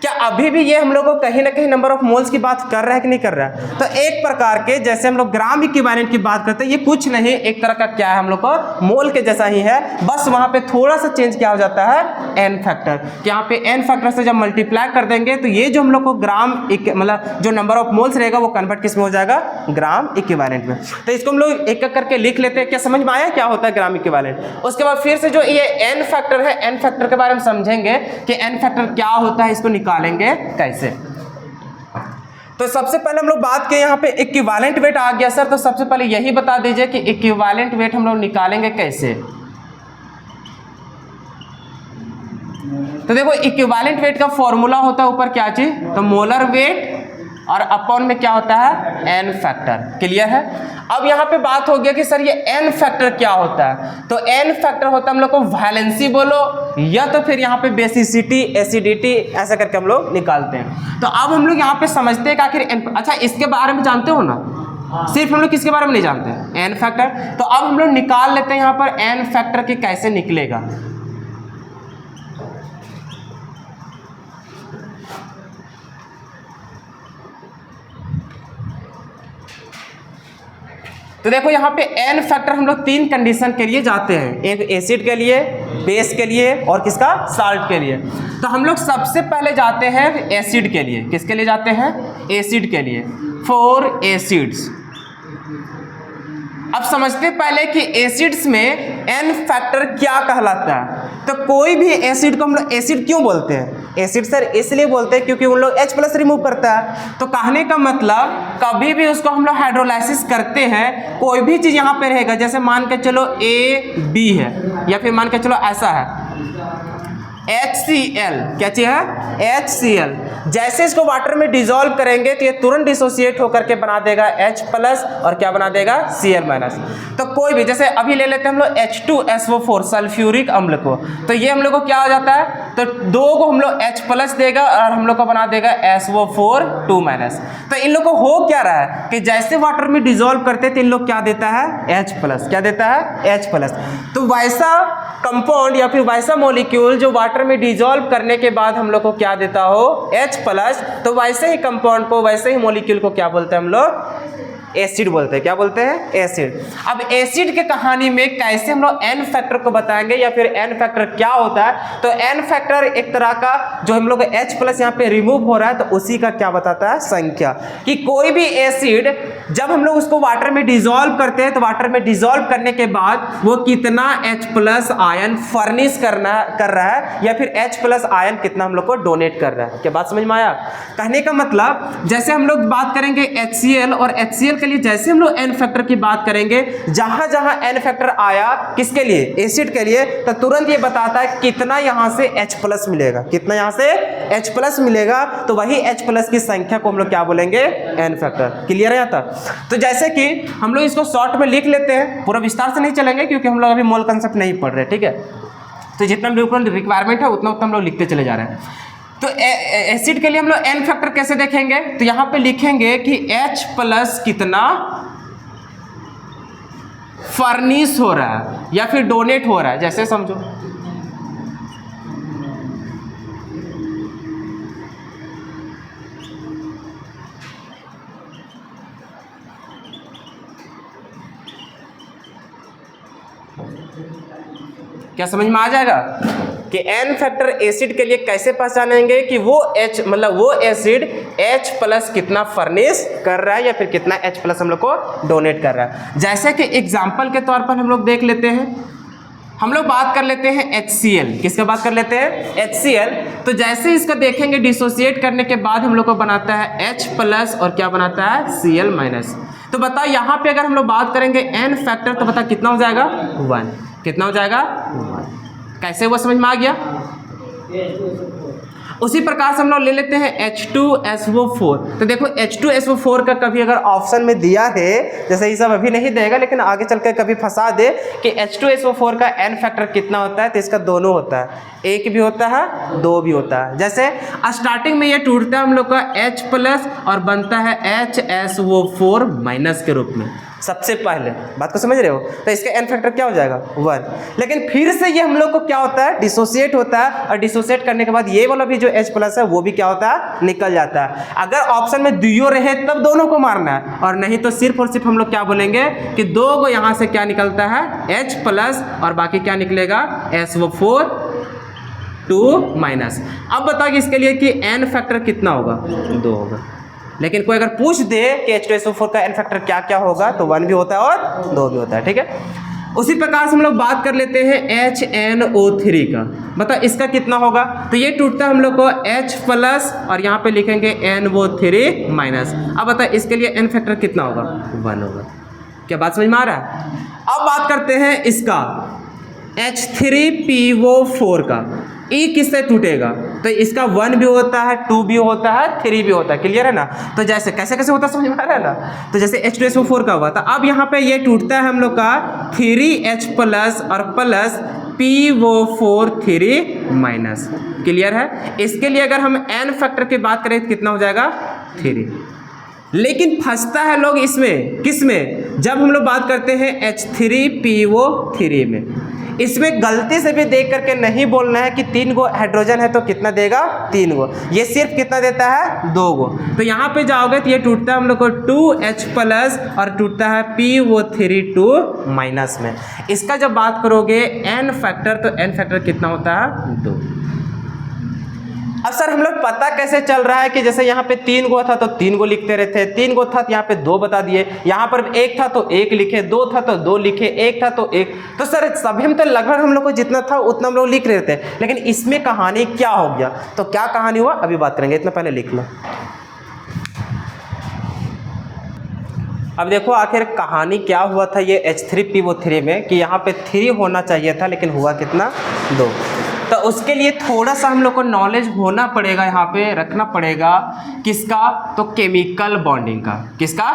क्या अभी भी ये हम लोग को कहीं ना कहीं नंबर ऑफ मोल्स की बात कर रहा है कि नहीं कर रहा है। तो एक प्रकार के जैसे हम लोग ग्राम इक्विवेलेंट की बात करते हैं, ये कुछ नहीं एक तरह का क्या है, हम लोग को मोल के जैसा ही है, बस वहां पे थोड़ा सा चेंज क्या हो जाता है, एन फैक्टर। यहाँ पे एन फैक्टर से जब मल्टीप्लाई कर देंगे तो ये जो हम लोग को ग्राम मतलब जो नंबर ऑफ मोल्स रहेगा वो कन्वर्ट किस में हो जाएगा, ग्राम इक्विवेलेंट में। तो इसको हम लोग एक एक करके लिख लेते हैं। क्या समझ में आया क्या होता है ग्राम इक्विवेलेंट। उसके बाद फिर से जो ये एन फैक्टर है, एन फैक्टर के बारे में समझेंगे कि एन फैक्टर क्या होता है, इसको निकालेंगे कैसे। तो सबसे पहले हम लोग बात किए यहाँ पे इक्विवेलेंट वेट आ गया सर, तो सबसे पहले यही बता दीजिए कि इक्विवेलेंट वेट हम लोग निकालेंगे कैसे। तो देखो इक्विवेलेंट वेट का फॉर्मूला होता है ऊपर क्या चीज, तो मोलर वेट और अपॉन में क्या होता है, एन फैक्टर। क्लियर है। अब यहाँ पे बात हो गया कि सर ये एन फैक्टर क्या होता है। तो एन फैक्टर होता है हम लोग को वैलेंसी बोलो या तो फिर यहाँ पे बेसिसिटी, एसिडिटी, ऐसा करके हम लोग निकालते हैं। तो अब हम लोग यहाँ पे समझते हैं कि आखिर अच्छा इसके बारे में जानते हो ना, सिर्फ हम लोग किसके बारे में नहीं जानते हैं, एन फैक्टर। तो अब हम लोग निकाल लेते हैं यहाँ पर एन फैक्टर के कैसे निकलेगा। तो देखो यहाँ पे एन फैक्टर हम लोग तीन कंडीशन के लिए जाते हैं, एक एसिड के लिए, बेस के लिए और किसका, साल्ट के लिए। तो हम लोग सबसे पहले जाते हैं एसिड के लिए। किसके लिए जाते हैं, एसिड के लिए, फॉर एसिड्स। अब समझते पहले कि एसिड्स में एन फैक्टर क्या कहलाता है। तो कोई भी एसिड को हम लोग एसिड क्यों बोलते हैं, एसिड सर इसलिए बोलते हैं क्योंकि उन लोग H+ रिमूव करता है। तो कहने का मतलब कभी भी उसको हम लोग हाइड्रोलाइसिस करते हैं, कोई भी चीज यहाँ पे रहेगा, जैसे मान के चलो A B है या फिर मान के चलो ऐसा है HCl, क्या चीज है, HCl। जैसे इसको वाटर में डिसॉल्व करेंगे तो ये तुरंत डिसोसिएट होकर के बना देगा H+ और क्या बना देगा, Cl-। तो कोई भी जैसे अभी ले लेते हैं हम लोग H2SO4 सल्फ्यूरिक अम्ल को, तो ये हम लोग को क्या हो जाता है, तो 2 को हम लोग H प्लस देगा और हम लोग को बना देगा SO4 2 माइनस। तो इन लोग को हो क्या रहा है कि जैसे वाटर में डिजोल्व करते तो इन लोग क्या देता है H प्लस, क्या देता है H प्लस। तो वैसा कंपाउंड या फिर वैसा मॉलिक्यूल जो वाटर में डिजोल्व करने के बाद हम लोग को क्या देता हो H प्लस, तो वैसे ही कंपाउंड को, वैसे ही मॉलिक्यूल को क्या बोलते हैं हम लोग एसिड बोलते हैं। क्या बोलते हैं एसिड। अब एसिड के कहानी में कैसे हम लोग एन फैक्टर को बताएंगे या फिर एन फैक्टर क्या होता है। तो एन फैक्टर एक तरह का जो हम लोग H प्लस यहाँ पे रिमूव हो रहा है, तो उसी का क्या बताता है संख्या, कि कोई भी एसिड जब हम लोग उसको वाटर में डिजोल्व करते हैं तो वाटर में डिजोल्व करने के बाद वो कितना H प्लस आयन फर्निश कर रहा है या फिर H प्लस आयन कितना हम लोग को डोनेट कर रहा है। क्या बात समझ में आया। कहने का मतलब जैसे हम लोग बात करेंगे HCl और HCl के लिए जैसे हम लोग एन फैक्टर की बात करेंगे, जहां जहां एन फैक्टर आया किसके लिए एसिड के लिए, तो तुरंत ये बताता है कितना यहां से H प्लस मिलेगा, कितना यहां से H प्लस मिलेगा। तो वही H प्लस की संख्या को हम लोग क्या बोलेंगे एन फैक्टर। क्लियर है यहाँ तक। तो जैसे कि हम लोग इसको शॉर्ट में लिख लेते हैं, पूरा विस्तार से नहीं चलेंगे क्योंकि हम लोग अभी मोल कंसेप्ट नहीं पढ़ रहे, ठीक है। तो जितना रिक्वायरमेंट है उतना उतना हम लोग लिखते चले जा रहे हैं। तो एसिड के लिए हम लोग एन फैक्टर कैसे देखेंगे, तो यहां पे लिखेंगे कि H प्लस कितना फर्निश हो रहा है या फिर डोनेट हो रहा है, जैसे समझो। क्या समझ में आ जाएगा कि एन फैक्टर एसिड के लिए कैसे पहचानेंगे कि वो H मतलब वो एसिड H प्लस कितना फर्निश कर रहा है या फिर कितना H प्लस हम लोग को डोनेट कर रहा है। जैसे कि एग्जांपल के तौर पर हम लोग देख लेते हैं, हम लोग बात कर लेते हैं HCl। किसका बात कर लेते हैं HCl। तो जैसे इसका देखेंगे डिसोसिएट करने के बाद हम लोग को बनाता है H प्लस और क्या बनाता है Cl माइनस। तो बताओ यहाँ पे अगर हम लोग बात करेंगे एन फैक्टर, तो बता कितना हो जाएगा 1। कितना हो जाएगा 1। कैसे वो समझ में आ गया। उसी प्रकार से हम लोग ले लेते हैं H2SO4। तो देखो H2SO4 का कभी अगर ऑप्शन में दिया है, जैसे ये सब अभी नहीं देगा लेकिन आगे चल कर कभी फंसा दे कि H2SO4 का एन फैक्टर कितना होता है, तो इसका दोनों होता है, एक भी होता है 2 भी होता है। जैसे स्टार्टिंग में ये टूटता है हम लोग का H प्लस और बनता है HSO4 माइनस के रूप में सबसे पहले। बात को समझ रहे हो। तो इसका एन फैक्टर क्या हो जाएगा 1। लेकिन फिर से ये हम लोग को क्या होता है डिसोसिएट होता है, और डिसोसिएट करने के बाद ये वाला भी जो H प्लस है वो भी क्या होता है निकल जाता है। अगर ऑप्शन में दुइयों रहे तब दोनों को मारना है, और नहीं तो सिर्फ और सिर्फ हम लोग क्या बोलेंगे कि 2 को यहाँ से क्या निकलता है H प्लस और बाकी क्या निकलेगा SO4 2 माइनस। अब बताओ कि इसके लिए कि एन फैक्टर कितना होगा 2 होगा। लेकिन कोई अगर पूछ दे कि H2SO4 का एन फैक्टर क्या क्या होगा, तो 1 भी होता है और 2 भी होता है, ठीक है। उसी प्रकार से हम लोग बात कर लेते हैं HNO3 का। बताओ इसका कितना होगा। तो ये टूटता है हम लोग को H प्लस और यहाँ पे लिखेंगे NO3 माइनस। अब बताओ इसके लिए एन फैक्टर कितना होगा 1 होगा। क्या बात समझ में आ रहा है। अब बात करते हैं इसका H3PO4 का। E किससे टूटेगा, तो इसका 1 भी होता है 2 भी होता है 3 भी होता है। क्लियर है ना। तो जैसे कैसे कैसे होता है समझ में आ रहा है ना। तो जैसे H2SO4 का हुआ था, अब यहाँ पे ये टूटता है हम लोग का 3H प्लस और प्लस PO4 3 माइनस। क्लियर है। इसके लिए अगर हम एन फैक्टर की बात करें तो कितना हो जाएगा 3। लेकिन फंसता है लोग इसमें, किस में, जब हम लोग बात करते हैं H3PO3 में। इसमें गलती से भी देख करके नहीं बोलना है कि 3 गो हाइड्रोजन है तो कितना देगा 3 गो, ये सिर्फ कितना देता है 2 गो। तो यहाँ पे जाओगे तो ये टूटता है हम लोग को 2H प्लस और टूटता है PO3 2 माइनस में। इसका जब बात करोगे एन फैक्टर, तो एन फैक्टर कितना होता है 2। अब सर हम लोग पता कैसे चल रहा है कि जैसे यहाँ पे 3 गो था तो 3 गो लिखते रहते हैं, 3 गो था तो यहाँ पे 2 बता दिए, यहाँ पर 1 था तो 1 लिखे, 2 था तो 2 लिखे, 1 था तो 1। तो सर सभी में तो लगभग हम लोग को जितना था उतना हम लोग लिख रहे थे, लेकिन इसमें कहानी क्या हो गया। तो क्या कहानी हुआ अभी बात करेंगे, इतना पहले लिख लो। अब देखो आखिर कहानी क्या हुआ था ये H3PO3 में, कि यहाँ पे 3 होना चाहिए था लेकिन हुआ कितना 2। तो उसके लिए थोड़ा सा हम लोग को नॉलेज होना पड़ेगा, यहाँ पे रखना पड़ेगा किसका, तो केमिकल बॉन्डिंग का। किसका,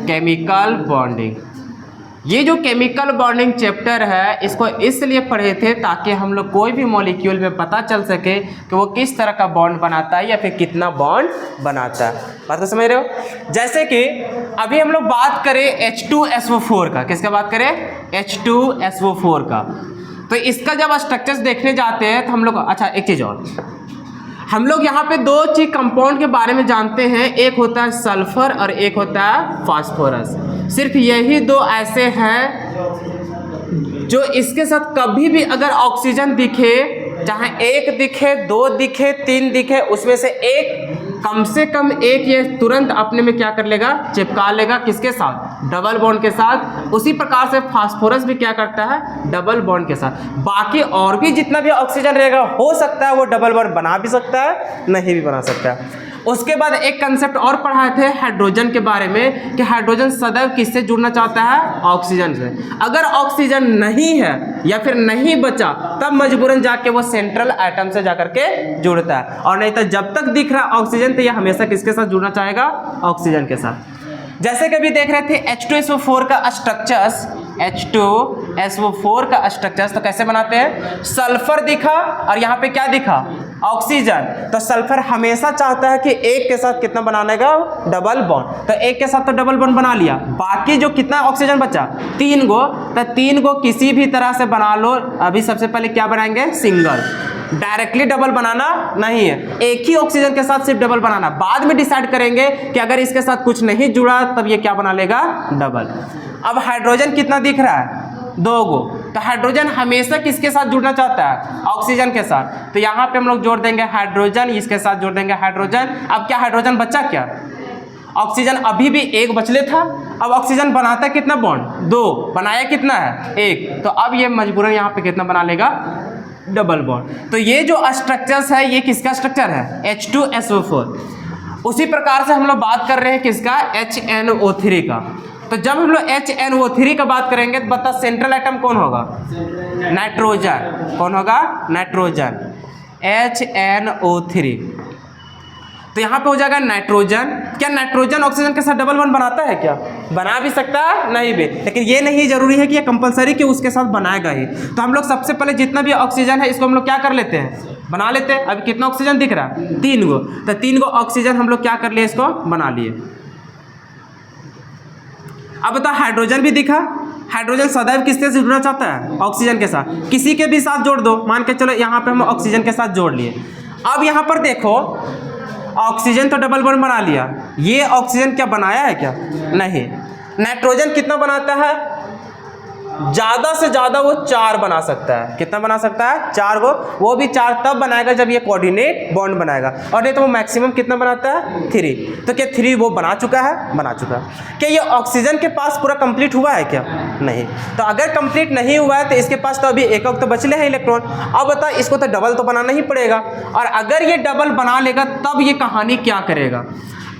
केमिकल बॉन्डिंग। ये जो केमिकल बॉन्डिंग चैप्टर है इसको इसलिए पढ़े थे ताकि हम लोग कोई भी मॉलिक्यूल में पता चल सके कि वो किस तरह का बॉन्ड बनाता है या फिर कितना बॉन्ड बनाता है। बात को समझ रहे हो? जैसे कि अभी हम लोग बात करें H2SO4 का, किसका बात करें? H2SO4 का। तो इसका जब स्ट्रक्चर्स देखने जाते हैं तो हम लोग, अच्छा एक चीज़ और, हम लोग यहाँ पे दो चीज कंपाउंड के बारे में जानते हैं, एक होता है सल्फर और एक होता है फास्फोरस। सिर्फ यही दो ऐसे हैं जो इसके साथ कभी भी अगर ऑक्सीजन दिखे, चाहे एक दिखे, दो दिखे, तीन दिखे, उसमें से एक कम से कम एक ये तुरंत अपने में क्या कर लेगा? चिपका लेगा। किसके साथ? डबल बॉन्ड के साथ। उसी प्रकार से फास्फोरस भी क्या करता है? डबल बॉन्ड के साथ। बाकी और भी जितना भी ऑक्सीजन रहेगा हो सकता है वो डबल बॉन्ड बना भी सकता है, नहीं भी बना सकता है। उसके बाद एक कंसेप्ट और पढ़ाए थे हाइड्रोजन के बारे में कि हाइड्रोजन सदैव किससे जुड़ना चाहता है? ऑक्सीजन से। अगर ऑक्सीजन नहीं है या फिर नहीं बचा तब मजबूरन जाके वो सेंट्रल एटम से जाकर के जुड़ता है, और नहीं तो जब तक दिख रहा ऑक्सीजन तो ये हमेशा किसके साथ जुड़ना चाहेगा? ऑक्सीजन के साथ। जैसे कभी देख रहे थे H2SO4 का स्ट्रक्चर्स, H2SO4 का स्ट्रक्चर्स तो कैसे बनाते हैं? सल्फर दिखा और यहाँ पे क्या दिखा? ऑक्सीजन। तो सल्फर हमेशा चाहता है कि एक के साथ कितना बनाने का? Double bond. तो एक के साथ तो डबल बॉन्ड बना लिया, बाकी जो कितना ऑक्सीजन बचा? 3 गो। तो 3 गो किसी भी तरह से बना लो। अभी सबसे पहले क्या बनाएंगे? सिंगल। डायरेक्टली डबल बनाना नहीं है, एक ही ऑक्सीजन के साथ सिर्फ डबल बनाना। बाद में डिसाइड करेंगे कि अगर इसके साथ कुछ नहीं जुड़ा तब ये क्या बना लेगा? डबल। अब हाइड्रोजन कितना दिख रहा है? 2 गो। तो हाइड्रोजन हमेशा किसके साथ जुड़ना चाहता है? ऑक्सीजन के साथ। तो यहाँ पे हम लोग जोड़ देंगे हाइड्रोजन, इसके साथ जोड़ देंगे हाइड्रोजन। अब क्या हाइड्रोजन बचा? क्या ऑक्सीजन अभी भी एक बचले था। अब ऑक्सीजन बनाता है कितना बॉन्ड? 2। बनाया कितना है? 1। तो अब ये मजबूरन यहाँ पे कितना बना लेगा? Double bond. तो ये जो स्ट्रक्चर्स है ये किसका स्ट्रक्चर है? H2SO4। उसी प्रकार से हम लोग बात कर रहे हैं किसका? HNO3 का। तो जब हम लोग HNO3 का बात करेंगे तो बता सेंट्रल एटम कौन होगा? नाइट्रोजन। कौन होगा? नाइट्रोजन। HNO3। तो यहाँ पे हो जाएगा नाइट्रोजन। क्या नाइट्रोजन ऑक्सीजन के साथ डबल बॉन्ड बनाता है? क्या बना भी सकता है, नहीं भी, लेकिन ये नहीं जरूरी है कि ये कंपलसरी कि उसके साथ बनाएगा ही। तो हम लोग सबसे पहले जितना भी ऑक्सीजन है इसको हम लोग क्या कर लेते हैं? बना लेते हैं। अभी कितना ऑक्सीजन दिख रहा है? 3 गो। तो 3 गो ऑक्सीजन हम लोग क्या कर लिए? इसको बना लिए। अब बताओ हाइड्रोजन भी दिखा। हाइड्रोजन सदैव किससे जुड़ना चाहता है? ऑक्सीजन के साथ। किसी के भी साथ जोड़ दो, मान के चलो यहाँ पे हम ऑक्सीजन के साथ जोड़ लिए। अब यहाँ पर देखो ऑक्सीजन तो डबल बॉन्ड बना लिया, ये ऑक्सीजन क्या बनाया है? क्या नहीं। नाइट्रोजन कितना बनाता है? ज़्यादा से ज़्यादा वो 4 बना सकता है। कितना बना सकता है? 4 गो। वो भी 4 तब बनाएगा जब ये कोऑर्डिनेट बॉन्ड बनाएगा, और नहीं तो वो मैक्सिमम कितना बनाता है? 3। तो क्या 3 वो बना चुका है? बना चुका है। क्या ये ऑक्सीजन के पास पूरा कंप्लीट हुआ है? क्या नहीं। तो अगर कंप्लीट नहीं हुआ है तो इसके पास तो अभी एक तो बचले हैं इलेक्ट्रॉन। अब बता इसको तो डबल तो बनाना ही पड़ेगा, और अगर ये डबल बना लेगा तब ये कहानी क्या करेगा?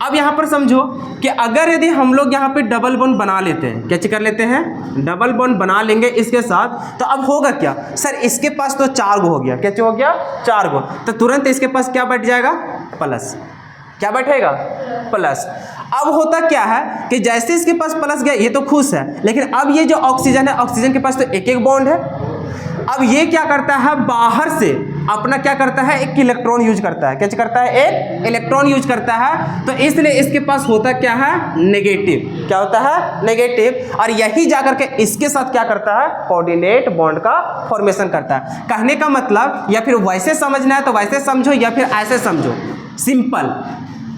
अब यहाँ पर समझो कि अगर यदि हम लोग यहाँ पे डबल बॉन्ड बना लेते हैं, क्या कर लेते हैं? डबल बॉन्ड बना लेंगे इसके साथ, तो अब होगा क्या? सर इसके पास तो 4 गो हो गया। क्या हो गया? 4 गो। तो तुरंत इसके पास क्या बैठ जाएगा? प्लस। क्या बैठेगा? प्लस। अब होता क्या है कि जैसे इसके पास प्लस गया ये तो खुश है, लेकिन अब ये जो ऑक्सीजन है, ऑक्सीजन के पास तो एक एक बॉन्ड है। अब ये क्या करता है? बाहर से अपना क्या करता है? एक इलेक्ट्रॉन यूज करता है। क्या करता है? एक इलेक्ट्रॉन यूज करता है। तो इसलिए इसके पास होता क्या है? नेगेटिव। क्या होता है? नेगेटिव। और यही जाकर के इसके साथ क्या करता है? कोऑर्डिनेट बॉन्ड का फॉर्मेशन करता है। कहने का मतलब, या फिर वैसे समझना है तो वैसे समझो, या फिर ऐसे समझो सिंपल,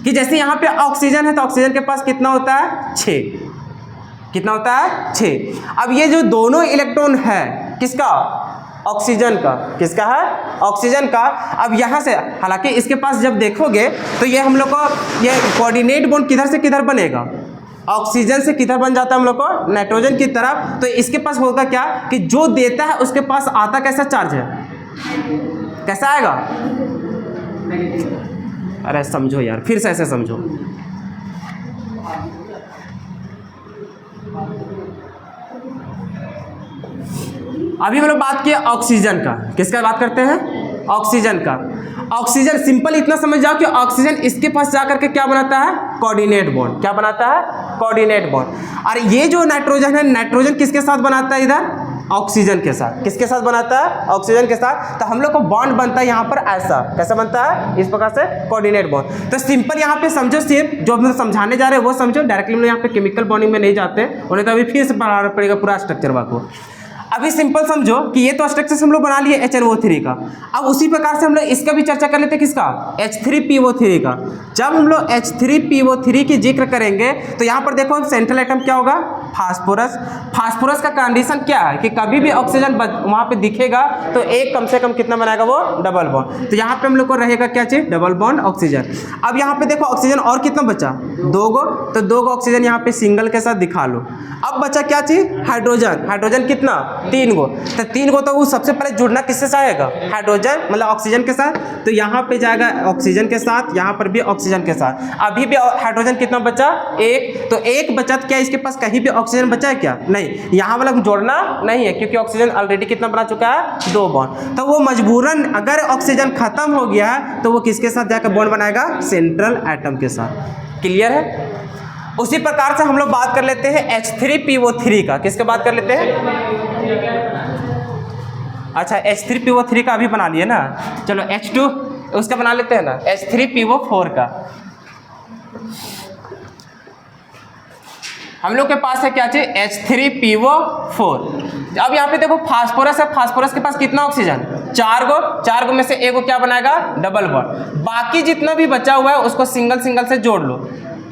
कि जैसे यहाँ पे ऑक्सीजन है तो ऑक्सीजन के पास कितना होता है? 6। कितना होता है? 6। अब ये जो दोनों इलेक्ट्रॉन है किसका? ऑक्सीजन का। किसका है? ऑक्सीजन का। अब यहाँ से हालांकि इसके पास जब देखोगे तो ये हम लोग को ये कोऑर्डिनेट बॉन्ड किधर से किधर बनेगा? ऑक्सीजन से किधर बन जाता है हम लोग को? नाइट्रोजन की तरफ। तो इसके पास होगा क्या कि जो देता है उसके पास आता कैसा चार्ज है? कैसा आएगा? अरे समझो यार, फिर से ऐसे समझो। अभी हम लोग बात किए ऑक्सीजन का। किसका बात करते हैं? ऑक्सीजन का। ऑक्सीजन सिंपल इतना समझ जाओ कि ऑक्सीजन इसके पास जाकर के क्या बनाता है? Coordinate bond. क्या बनाता है? Coordinate bond. और ये जो नाइट्रोजन है, नाइट्रोजन किसके साथ बनाता है इधर, ऑक्सीजन के साथ। किसके साथ बनाता है, ऑक्सीजन के साथ। तो हम लोग को बॉन्ड बनता है यहाँ पर ऐसा, कैसा बनता है, इस प्रकार से कोऑर्डिनेट बॉन्ड। तो सिंपल यहाँ पे समझो, सिर्फ जो हम समझाने जा रहे हैं वो समझो, डायरेक्टली हम लोग यहाँ पे केमिकल बॉन्डिंग में नहीं जाते, उन्हें तो अभी फिर से पढ़ाना पड़ेगा पूरा स्ट्रक्चर को। अभी सिंपल समझो कि ये तो स्ट्रक्चर हम लोग बना लिए HNO3 का। अब उसी प्रकार से हम लोग इसका भी चर्चा कर लेते हैं, किसका, H3PO3 का। जब हम लोग H3PO3 की जिक्र करेंगे तो यहाँ पर देखो सेंट्रल एटम क्या होगा, फास्फोरस। फास्फोरस का कंडीशन क्या है कि कभी भी ऑक्सीजन वहाँ पे दिखेगा तो एक कम से कम कितना बनाएगा वो, डबल बॉन्ड। तो यहाँ पे हम लोग को रहेगा क्या चीज, डबल बॉन्ड ऑक्सीजन। अब यहाँ पे देखो ऑक्सीजन और कितना बचा, 2 गो। तो 2 गो ऑक्सीजन यहाँ पे सिंगल के साथ दिखा लो। अब बचा क्या चीज, हाइड्रोजन। हाइड्रोजन कितना, 3 गो। तो 3 गो तो वो सबसे पहले जुड़ना किससे चाहेगा, हाइड्रोजन मतलब ऑक्सीजन के साथ। तो यहाँ पे जाएगा ऑक्सीजन के साथ, यहाँ पर भी ऑक्सीजन के साथ। अभी भी हाइड्रोजन कितना बचा, 1। तो 1 बचा, क्या इसके पास कहीं भी ऑक्सीजन बचा है क्या, नहीं। यहाँ वाला जोड़ना नहीं है क्योंकि ऑक्सीजन ऑलरेडी कितना बना चुका है, 2 बॉन्ड। तो वो मजबूरन अगर ऑक्सीजन खत्म हो गया है तो वो किसके साथ जाकर बॉन्ड बनाएगा, सेंट्रल एटम के साथ। क्लियर है। उसी प्रकार से हम लोग बात कर लेते हैं H3PO3 का। किसके बात कर लेते हैं, अच्छा H3PO3 का अभी बना लिए ना, चलो H2 उसका बना लेते हैं ना, H3PO4 का। हम लोग के पास है क्या चीज, H3PO4। अब यहाँ पे देखो फास्फोरस है, फास्फोरस के पास कितना ऑक्सीजन, 4 गो। 4 गो में से 1 गो क्या बनाएगा, डबल बॉन्ड। बाकी जितना भी बचा हुआ है उसको सिंगल सिंगल से जोड़ लो।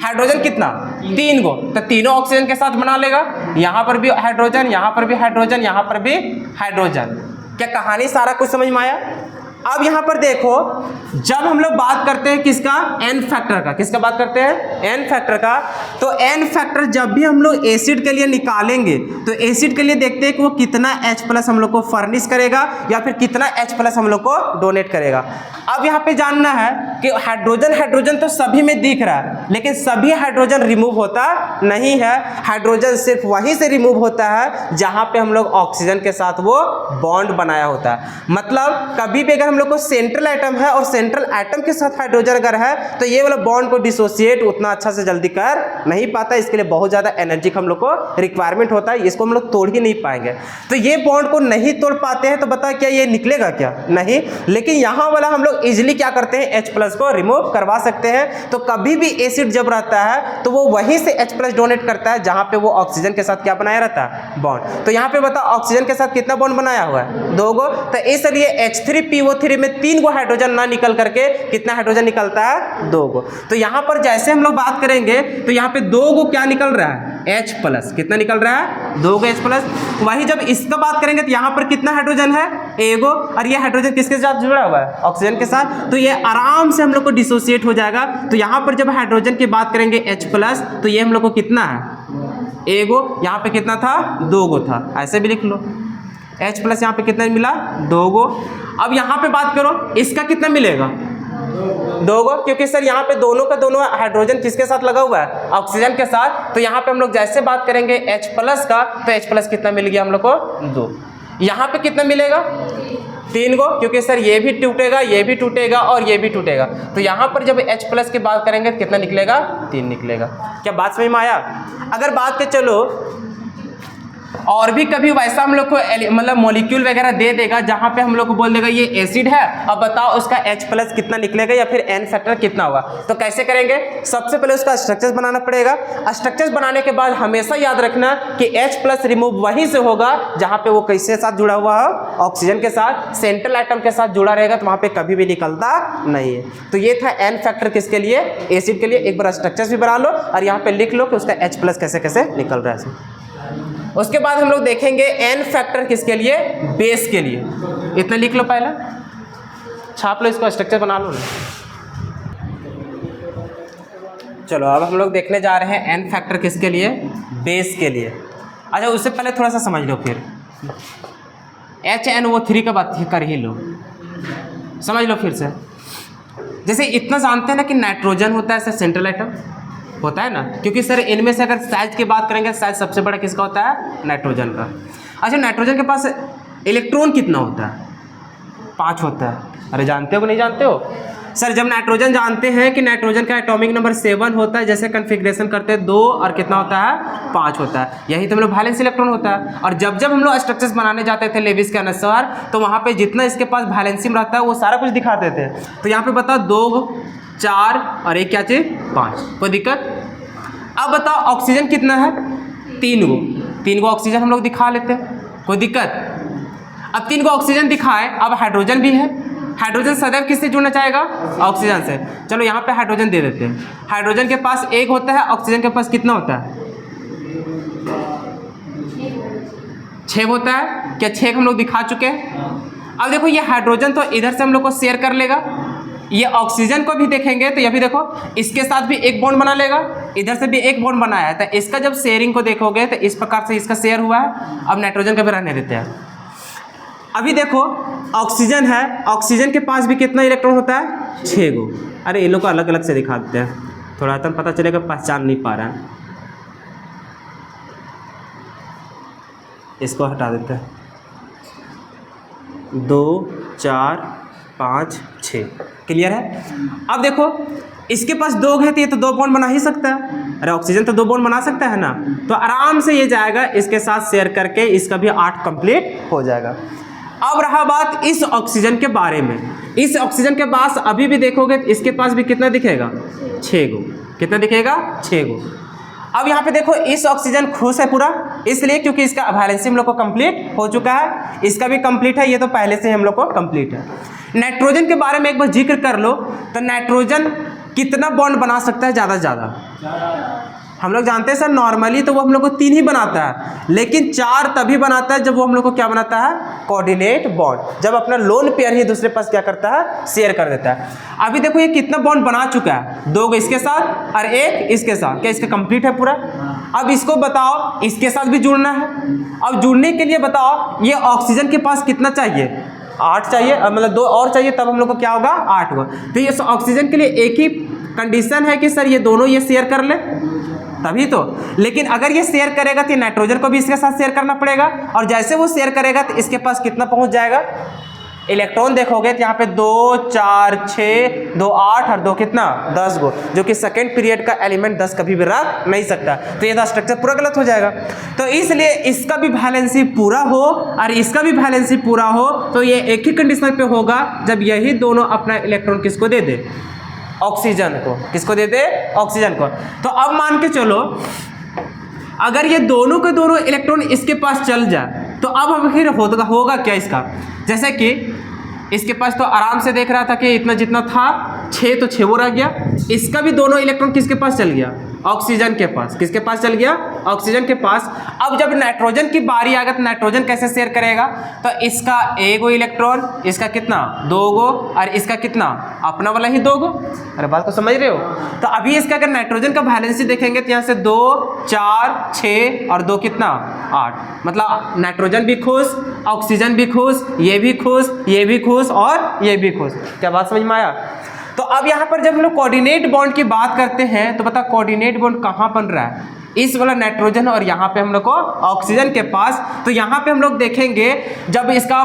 हाइड्रोजन कितना, 3 गो। तो तीनों ऑक्सीजन के साथ बना लेगा। यहाँ पर भी हाइड्रोजन, यहाँ पर भी हाइड्रोजन, यहाँ पर भी हाइड्रोजन। क्या कहानी सारा कुछ समझ में आया। अब यहाँ पर देखो, जब हम लोग बात करते हैं किसका, एन फैक्टर का। किसका बात करते हैं, एन फैक्टर का। तो एन फैक्टर जब भी हम लोग एसिड के लिए निकालेंगे तो एसिड के लिए देखते हैं कि वो कितना H+ हम लोग को फर्निश करेगा या फिर कितना H+ हम लोग को डोनेट करेगा। अब यहाँ पे जानना है कि हाइड्रोजन, हाइड्रोजन तो सभी में दिख रहा है, लेकिन सभी हाइड्रोजन रिमूव होता नहीं है। हाइड्रोजन सिर्फ वहीं से रिमूव होता है जहाँ पे हम लोग ऑक्सीजन के साथ वो बॉन्ड बनाया होता है। मतलब कभी भी अगर हम लोग को सेंट्रल एटम है और सेंट्रल एटम के साथ हाइड्रोजन अगर है तो ये वाला बॉन्ड को डिसोसिएट उतना अच्छा से जल्दी कर नहीं पाता। इसके लिए बहुत ज़्यादा एनर्जी हम लोग को रिक्वायरमेंट होता है, इसको हम लोग तोड़ ही नहीं पाएंगे। तो ये बॉन्ड को नहीं तोड़ पाते हैं तो बता क्या ये निकलेगा क्या, नहीं। लेकिन यहाँ वाला हम लोग इजिली क्या करते हैं, H+ को रिमूव करवा सकते हैं। तो कभी भी एसिड जब रहता है तो वो वहीं से H+ डोनेट करता है जहाँ पे वो ऑक्सीजन के साथ क्या बनाया रहता है, बॉन्ड। तो यहाँ पे बता ऑक्सीजन के साथ कितना बॉन्ड बनाया हुआ है, 2 गो। तो इसलिए H3PO3 में 3 गो हाइड्रोजन ना निकल करके कितना हाइड्रोजन निकलता है, 2 गो। तो यहाँ पर जैसे हम लोग बात करेंगे तो यहाँ पे 2 गो क्या निकल रहा है, H+। कितना निकल रहा है, 2 गो H+। वही जब इसका बात करेंगे तो यहाँ पर कितना हाइड्रोजन है, 1 गो। और ये हाइड्रोजन किसके साथ जुड़ा हुआ है, ऑक्सीजन के साथ। तो ये आराम से हम लोग को डिसोसिएट हो जाएगा। तो यहाँ पर जब हाइड्रोजन की बात करेंगे H+ तो ये हम लोग को कितना है, 1 गो। यहाँ पे कितना था, 2 गो था, ऐसे भी लिख लो। H+ यहाँ पे कितना मिला, 2 गो। अब यहाँ पे बात करो इसका कितना मिलेगा, 2 गो, क्योंकि सर यहाँ पे दोनों का दोनों हाइड्रोजन किसके साथ लगा हुआ है, ऑक्सीजन के साथ। तो यहाँ पे हम लोग जैसे बात करेंगे H+ का तो H+ कितना मिल गया हम लोग को, 2। यहाँ पे कितना मिलेगा, 3 गो, क्योंकि सर ये भी टूटेगा, ये भी टूटेगा और ये भी टूटेगा। तो यहाँ पर जब H+ की बात करेंगे तो कितना निकलेगा, 3 निकलेगा। क्या बात समझ में आया। अगर बात के चलो और भी कभी वैसा हम लोग को मतलब मॉलिक्यूल वगैरह दे देगा जहाँ पे हम लोग को बोल देगा ये एसिड है, अब बताओ उसका H+ कितना निकलेगा या फिर एन फैक्टर कितना होगा। तो कैसे करेंगे, सबसे पहले उसका स्ट्रक्चर बनाना पड़ेगा। स्ट्रक्चर बनाने के बाद हमेशा याद रखना कि H+ रिमूव वहीं से होगा जहाँ पे वो किसके साथ जुड़ा हुआ हो, ऑक्सीजन के साथ। सेंट्रल एटम के साथ जुड़ा रहेगा तो वहाँ पे कभी भी निकलता नहीं है। तो ये था एन फैक्टर किसके लिए, एसिड के लिए। एक बार स्ट्रक्चर भी बना लो और यहाँ पे लिख लो कि उसका H+ कैसे कैसे निकल रहा है। उसके बाद हम लोग देखेंगे एन फैक्टर किसके लिए, बेस के लिए। इतना लिख लो, पहले छाप लो, इसको स्ट्रक्चर बना लो ना। चलो अब हम लोग देखने जा रहे हैं एन फैक्टर किसके लिए, बेस के लिए। अच्छा उससे पहले थोड़ा सा समझ लो, फिर HNO3 का बात कर ही लो, समझ लो फिर से। जैसे इतना जानते हैं ना कि नाइट्रोजन होता है सेंट्रल एटम होता है ना, क्योंकि सर इनमें से अगर साइज की बात करेंगे साइज सबसे बड़ा किसका होता है, नाइट्रोजन का। अच्छा नाइट्रोजन के पास इलेक्ट्रॉन कितना होता है, 5 होता है। अरे जानते हो कि नहीं जानते हो, सर जब नाइट्रोजन जानते हैं कि नाइट्रोजन का एटॉमिक नंबर 7 होता है, जैसे कन्फिग्रेशन करते हैं 2 और कितना होता है 5 होता है, यही तो हम लोग वैलेंस इलेक्ट्रॉन होता है। और जब जब हम लोग स्ट्रक्चर्स बनाने जाते थे लेविस के अनुसार, तो वहाँ पे जितना इसके पास वैलेंसी रहता है वो सारा कुछ दिखाते थे। तो यहाँ पे बताओ 2 4 और एक क्या चीज 5, कोई दिक्कत? अब बताओ ऑक्सीजन कितना है 3 गो ऑक्सीजन हम लोग दिखा लेते हैं, कोई दिक्कत? अब 3 गो ऑक्सीजन दिखाए, अब हाइड्रोजन भी है, हाइड्रोजन सदैव किससे जुड़ना चाहेगा? ऑक्सीजन से। चलो यहाँ पे हाइड्रोजन दे देते हैं। हाइड्रोजन के पास 1 होता है, ऑक्सीजन के पास कितना होता है? 6 होता है। क्या 6 हम लोग दिखा चुके हैं? अब देखो ये हाइड्रोजन तो इधर से हम लोग को शेयर कर लेगा, ये ऑक्सीजन को भी देखेंगे तो ये भी देखो इसके साथ भी एक बॉन्ड बना लेगा, इधर से भी एक बॉन्ड बनाया है, तो इसका जब शेयरिंग को देखोगे तो इस प्रकार से इसका शेयर हुआ है। अब नाइट्रोजन का भी रहने देते हैं। अभी देखो ऑक्सीजन है, ऑक्सीजन के पास भी कितना इलेक्ट्रॉन होता है 6 गो। अरे इन लोग को अलग अलग से दिखा देते हैं, थोड़ा तो पता चलेगा, पहचान नहीं पा रहा है, इसको हटा देते हैं। 2 4 5 6 क्लियर है। अब देखो इसके पास 2 है तो ये तो 2 बॉन्ड बना ही सकता है। अरे ऑक्सीजन तो 2 बॉन्ड बना सकता है ना, तो आराम से ये जाएगा इसके साथ शेयर करके, इसका भी 8 कंप्लीट हो जाएगा। अब रहा बात इस ऑक्सीजन के बारे में। इस ऑक्सीजन के पास अभी भी देखोगे इसके पास भी कितना दिखेगा 6 गो, कितना दिखेगा 6 गो। अब यहाँ पे देखो इस ऑक्सीजन खुश है पूरा, इसलिए क्योंकि इसका वैलेंसी हम लोग को कंप्लीट हो चुका है, इसका भी कंप्लीट है, ये तो पहले से हम लोग को कंप्लीट है। नाइट्रोजन के बारे में एक बार जिक्र कर लो, तो नाइट्रोजन कितना बॉन्ड बना सकता है ज़्यादा से ज़्यादा? हम लोग जानते हैं सर नॉर्मली तो वो हम लोग को 3 ही बनाता है, लेकिन 4 तभी बनाता है जब वो हम लोग को क्या बनाता है कोऑर्डिनेट बॉन्ड, जब अपना लोन पेयर ही दूसरे पास क्या करता है शेयर कर देता है। अभी देखो ये कितना बॉन्ड बना चुका है, 2 इसके साथ और 1 इसके साथ, क्या इसका कंप्लीट है पूरा? अब इसको बताओ इसके साथ भी जुड़ना है। अब जुड़ने के लिए बताओ ये ऑक्सीजन के पास कितना चाहिए? 8 चाहिए, मतलब 2 और चाहिए, तब हम लोग को क्या होगा 8 होगा। तो ये ऑक्सीजन के लिए एक ही कंडीशन है कि सर ये दोनों ये शेयर कर ले तभी तो, लेकिन अगर ये शेयर करेगा तो नाइट्रोजन को भी इसके साथ शेयर करना पड़ेगा, और जैसे वो शेयर करेगा तो इसके पास कितना पहुंच जाएगा इलेक्ट्रॉन? देखोगे तो यहाँ पे 2 4 6 2 8 और 2 कितना 10 गो, जो कि सेकेंड पीरियड का एलिमेंट 10 कभी भी रख नहीं सकता, तो ये स्ट्रक्चर पूरा गलत हो जाएगा। तो इसलिए इसका भी वैलेंसी पूरा हो और इसका भी वैलेंसी पूरा हो, तो ये एक ही कंडीशन पे होगा जब यही दोनों अपना इलेक्ट्रॉन किसको दे दे? ऑक्सीजन को। किसको दे दे? ऑक्सीजन को। तो अब मान के चलो अगर ये दोनों के दोनों इलेक्ट्रॉन इसके पास चल जाए तो अब फिर होगा क्या इसका? जैसे कि इसके पास तो आराम से देख रहा था कि इतना जितना था 6 तो 6 वो रह गया, इसका भी दोनों इलेक्ट्रॉन किसके पास चल गया? ऑक्सीजन के पास। किसके पास चल गया? ऑक्सीजन के पास। अब जब नाइट्रोजन की बारी आ गई तो नाइट्रोजन कैसे शेयर करेगा? तो इसका 1 गो इलेक्ट्रॉन, इसका कितना 2 गो, और इसका कितना अपना वाला ही 2 गो। अरे बात को समझ रहे हो? तो अभी इसका अगर नाइट्रोजन का वैलेंसी देखेंगे तो यहाँ से 2 4 6 और 2 कितना 8, मतलब नाइट्रोजन भी खुश, ऑक्सीजन भी खुश, ये भी खुश, ये भी खुश और ये भी खुश। क्या बात समझ में आया? तो अब यहाँ पर जब हम लोग कोऑर्डिनेट बॉन्ड की बात करते हैं तो बता कोऑर्डिनेट बॉन्ड कहाँ बन रहा है? इस वाला नाइट्रोजन और यहाँ पे हम लोग को ऑक्सीजन के पास। तो यहाँ पे हम लोग देखेंगे जब इसका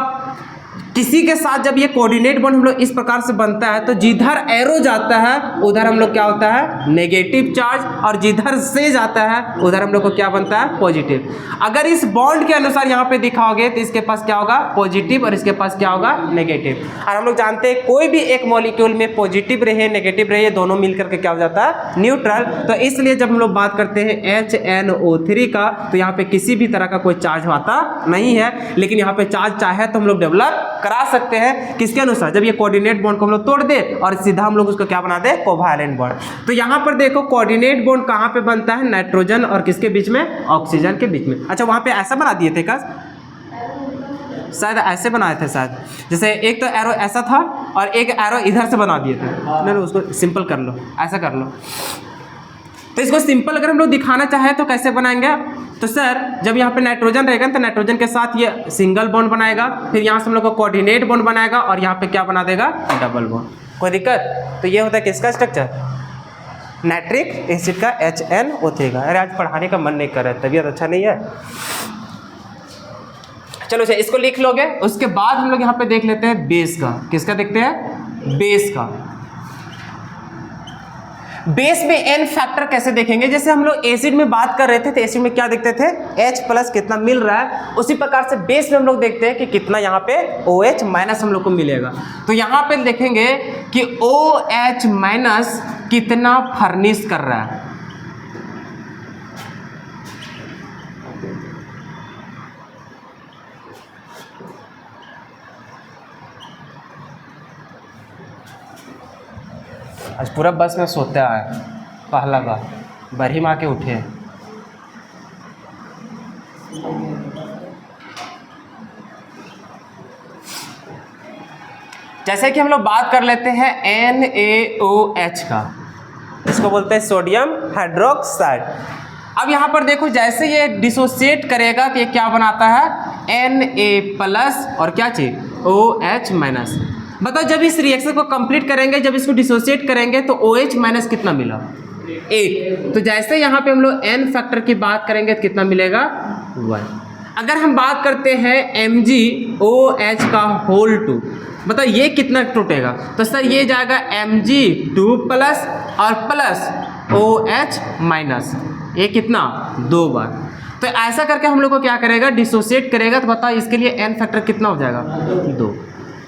किसी के साथ जब ये कोऑर्डिनेट बॉन्ड हम लोग इस प्रकार से बनता है तो जिधर एरो जाता है उधर हम लोग क्या होता है नेगेटिव चार्ज, और जिधर से जाता है उधर हम लोग को क्या बनता है पॉजिटिव। अगर इस बॉन्ड के अनुसार यहाँ पे दिखाओगे तो इसके पास क्या होगा पॉजिटिव और इसके पास क्या होगा नेगेटिव। और हम लोग जानते हैं कोई भी एक मॉलिक्यूल में पॉजिटिव रहे नेगेटिव रहे दोनों मिलकर के क्या हो जाता है न्यूट्रल। तो इसलिए जब हम लोग बात करते हैं HNO3 का तो यहाँ पे किसी भी तरह का कोई चार्ज आता नहीं है, लेकिन यहाँ पे चार्ज चाहे तो हम लोग डेवलप करा सकते हैं किसके अनुसार? जब ये कोऑर्डिनेट बॉन्ड को हम लोग तोड़ दे और सीधा हम लोग उसको क्या बना दे कोवैलेंट बॉन्ड। तो यहाँ पर देखो कोऑर्डिनेट बॉन्ड कहाँ पे बनता है? नाइट्रोजन और किसके बीच में? ऑक्सीजन के बीच में। अच्छा वहाँ पे ऐसा बना दिए थे क्या? शायद ऐसे बनाए थे शायद, जैसे एक तो एरो ऐसा था और एक एरो इधर से बना दिए थे। नहीं उसको सिंपल कर लो, ऐसा कर लो। तो इसको सिंपल अगर हम लोग दिखाना चाहें तो कैसे बनाएंगे? तो सर जब यहाँ पे नाइट्रोजन रहेगा तो नाइट्रोजन के साथ ये सिंगल बॉन्ड बनाएगा, फिर यहाँ से हम लोग को कोऑर्डिनेट बॉन्ड बनाएगा और यहाँ पे क्या बना देगा डबल बॉन्ड। कोई दिक्कत? तो ये होता है किसका स्ट्रक्चर? नाइट्रिक एसिड का HNO3 का। अरे आज पढ़ाने का मन नहीं कर रहा है, तबीयत अच्छा नहीं है। चलो अच्छा इसको लिख लोगे। उसके बाद हम लोग यहाँ पे देख लेते हैं बेस का। किसका देखते हैं? बेस का। बेस में n फैक्टर कैसे देखेंगे, जैसे हम लोग एसिड में बात कर रहे थे तो एसिड में क्या देखते थे H प्लस कितना मिल रहा है, उसी प्रकार से बेस में हम लोग देखते हैं कि कितना यहाँ पे OH माइनस हम लोग को मिलेगा। तो यहाँ पे देखेंगे कि OH माइनस कितना फर्निश कर रहा है। आज पूरा बस में सोते आए, पहला बार बरही माँ के उठे। जैसे कि हम लोग बात कर लेते हैं NaOH का, इसको बोलते हैं सोडियम हाइड्रोक्साइड। अब यहाँ पर देखो जैसे ये डिसोसिएट करेगा तो ये क्या बनाता है Na प्लस और क्या चीज OH माइनस। बताओ जब इस रिएक्शन को कंप्लीट करेंगे, जब इसको डिसोसिएट करेंगे तो OH माइनस कितना मिला 1। तो जैसे यहाँ पे हम लोग n फैक्टर की बात करेंगे तो कितना मिलेगा 1। अगर हम बात करते हैं MgOH का होल 2, बताओ ये कितना टूटेगा, तो सर ये जाएगा Mg2 प्लस और प्लस OH माइनस, ये कितना 2 बार। तो ऐसा करके हम लोग को क्या करेगा डिसोसिएट करेगा, तो बताओ इसके लिए n फैक्टर कितना हो जाएगा 2।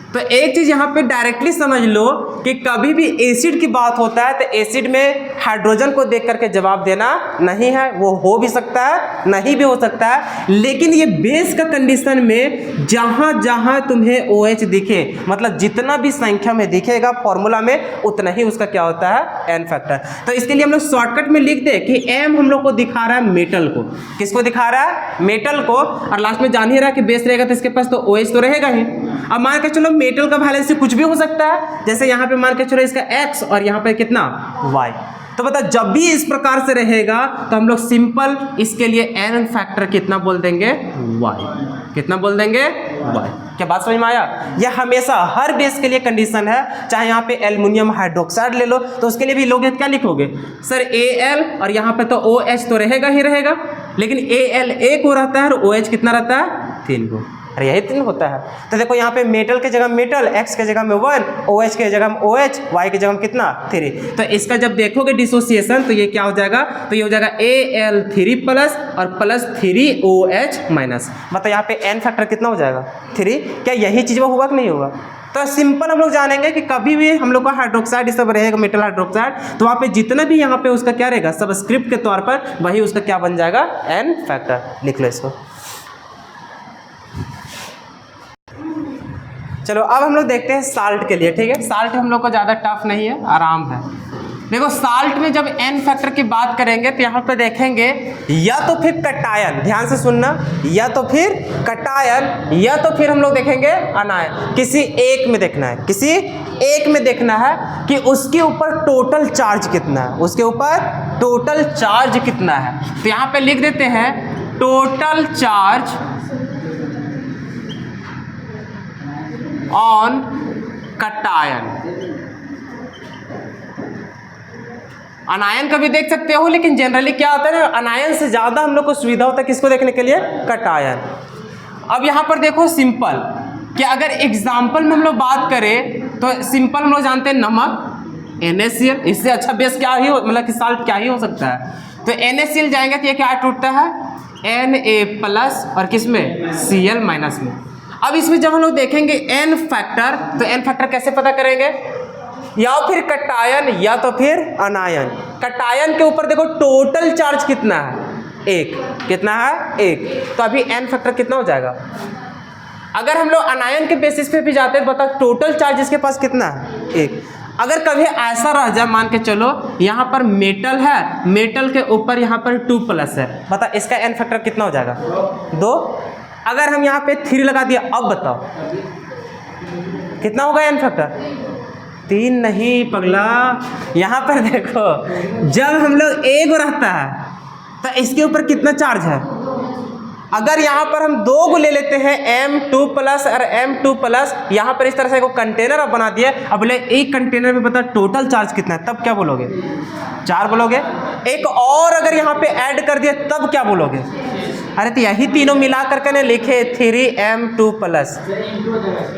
तो एक चीज यहाँ पे डायरेक्टली समझ लो कि कभी भी एसिड की बात होता है तो एसिड में हाइड्रोजन को देख करके जवाब देना नहीं है, वो हो भी सकता है नहीं भी हो सकता है, लेकिन ये बेस का कंडीशन में जहां जहां तुम्हें OH दिखे, मतलब जितना भी संख्या में दिखेगा फॉर्मूला में उतना ही उसका क्या होता है n फैक्टर। तो इसके लिए हम लोग शॉर्टकट में लिख दे कि m हम लोग को दिखा रहा है मेटल को, किसको दिखा रहा है मेटल को, और लास्ट में जान ही रहा है कि बेस रहेगा तो इसके पास तो OH तो रहेगा ही। अब मान के चलो मेटल का वैलेंसी कुछ भी हो सकता है, जैसे यहाँ पे मान के चलो इसका X और यहाँ पे कितना Y। तो बता जब भी इस प्रकार से रहेगा तो हम लोग सिंपल इसके लिए n फैक्टर कितना बोल देंगे Y, कितना बोल देंगे Y। क्या बात समझ में आया? यह हमेशा हर बेस के लिए कंडीशन है, चाहे यहाँ पे एल्युमिनियम हाइड्रोक्साइड ले लो तो उसके लिए भी लोगे क्या लिखोगे सर Al, और यहाँ पे तो OH तो रहेगा ही रहेगा, लेकिन Al एक को रहता है और OH कितना रहता है 3 को, अरे यही 3 होता है। तो देखो यहाँ पे मेटल के जगह मेटल, X के जगह में 1, OH के जगह में OH, Y के जगह में कितना 3। तो इसका जब देखोगे डिसोसिएशन तो ये क्या हो जाएगा, तो ये हो जाएगा Al3 प्लस और प्लस 3OH माइनस। मतलब यहाँ पे n फैक्टर कितना हो जाएगा 3। क्या यही चीज़ में होगा कि नहीं होगा? तो सिंपल हम लोग जानेंगे कि कभी भी हम लोग का हाइड्रोक्साइड सब रहेगा मेटल हाइड्रोक्साइड, तो वहाँ पे जितना भी यहाँ पे उसका क्या रहेगा सबस्क्रिप्ट के तौर पर वही उसका क्या बन जाएगा n फैक्टर। लिख लो इसको। चलो अब हम लोग देखते हैं साल्ट के लिए, ठीक है। साल्ट हम लोग को ज़्यादा टफ नहीं है, आराम है। देखो साल्ट में जब n फैक्टर की बात करेंगे तो यहाँ पे देखेंगे या तो फिर कटायन, ध्यान से सुनना, या तो फिर कटायन या तो फिर हम लोग देखेंगे अनायन। किसी एक में देखना है, किसी एक में देखना है कि उसके ऊपर टोटल चार्ज कितना है, उसके ऊपर टोटल चार्ज कितना है। तो यहाँ पे लिख देते हैं टोटल चार्ज ऑन कटायन। अनायन का भी देख सकते हो, लेकिन जनरली क्या होता है ना, अनायन से ज़्यादा हम लोग को सुविधा होता है किसको देखने के लिए, कटायन। अब यहाँ पर देखो सिंपल कि अगर एग्जाम्पल में हम लोग बात करें तो सिंपल हम लोग जानते हैं नमक NaCl, इससे अच्छा बेस क्या ही हो, मतलब कि साल्ट क्या ही हो सकता है। तो NaCl जाएंगे तो ये क्या टूटता है Na प्लस और किस में Cl माइनस में। अब इसमें जब हम लोग देखेंगे n फैक्टर, तो n फैक्टर कैसे पता करेंगे, या फिर कटायन या तो फिर अनायन। कटायन के ऊपर देखो टोटल चार्ज कितना है 1, कितना है 1, तो अभी n फैक्टर कितना हो जाएगा। अगर हम लोग अनायन के बेसिस पे भी जाते हैं तो बताओ टोटल चार्ज इसके पास कितना है 1। अगर कभी ऐसा रह जाए, मान के चलो यहाँ पर मेटल है, मेटल के ऊपर यहाँ पर 2 प्लस है, बता इसका n फैक्टर कितना हो जाएगा 2। अगर हम यहाँ पे 3 लगा दिया, अब बताओ कितना होगा n फैक्टर 3 नहीं पगला। यहाँ पर देखो जब हम लोग एक रहता है तो इसके ऊपर कितना चार्ज है। अगर यहाँ पर हम 2 को ले लेते हैं M2 प्लस और M2 प्लस, यहाँ पर इस तरह से एक कंटेनर अब बना दिया, अब बोले एक कंटेनर में बता टोटल चार्ज कितना है, तब क्या बोलोगे 4 बोलोगे। एक और अगर यहाँ पे ऐड कर दिया तब क्या बोलोगे, अरे तो यही तीनों मिला करके ने लिखे 3m2 प्लस।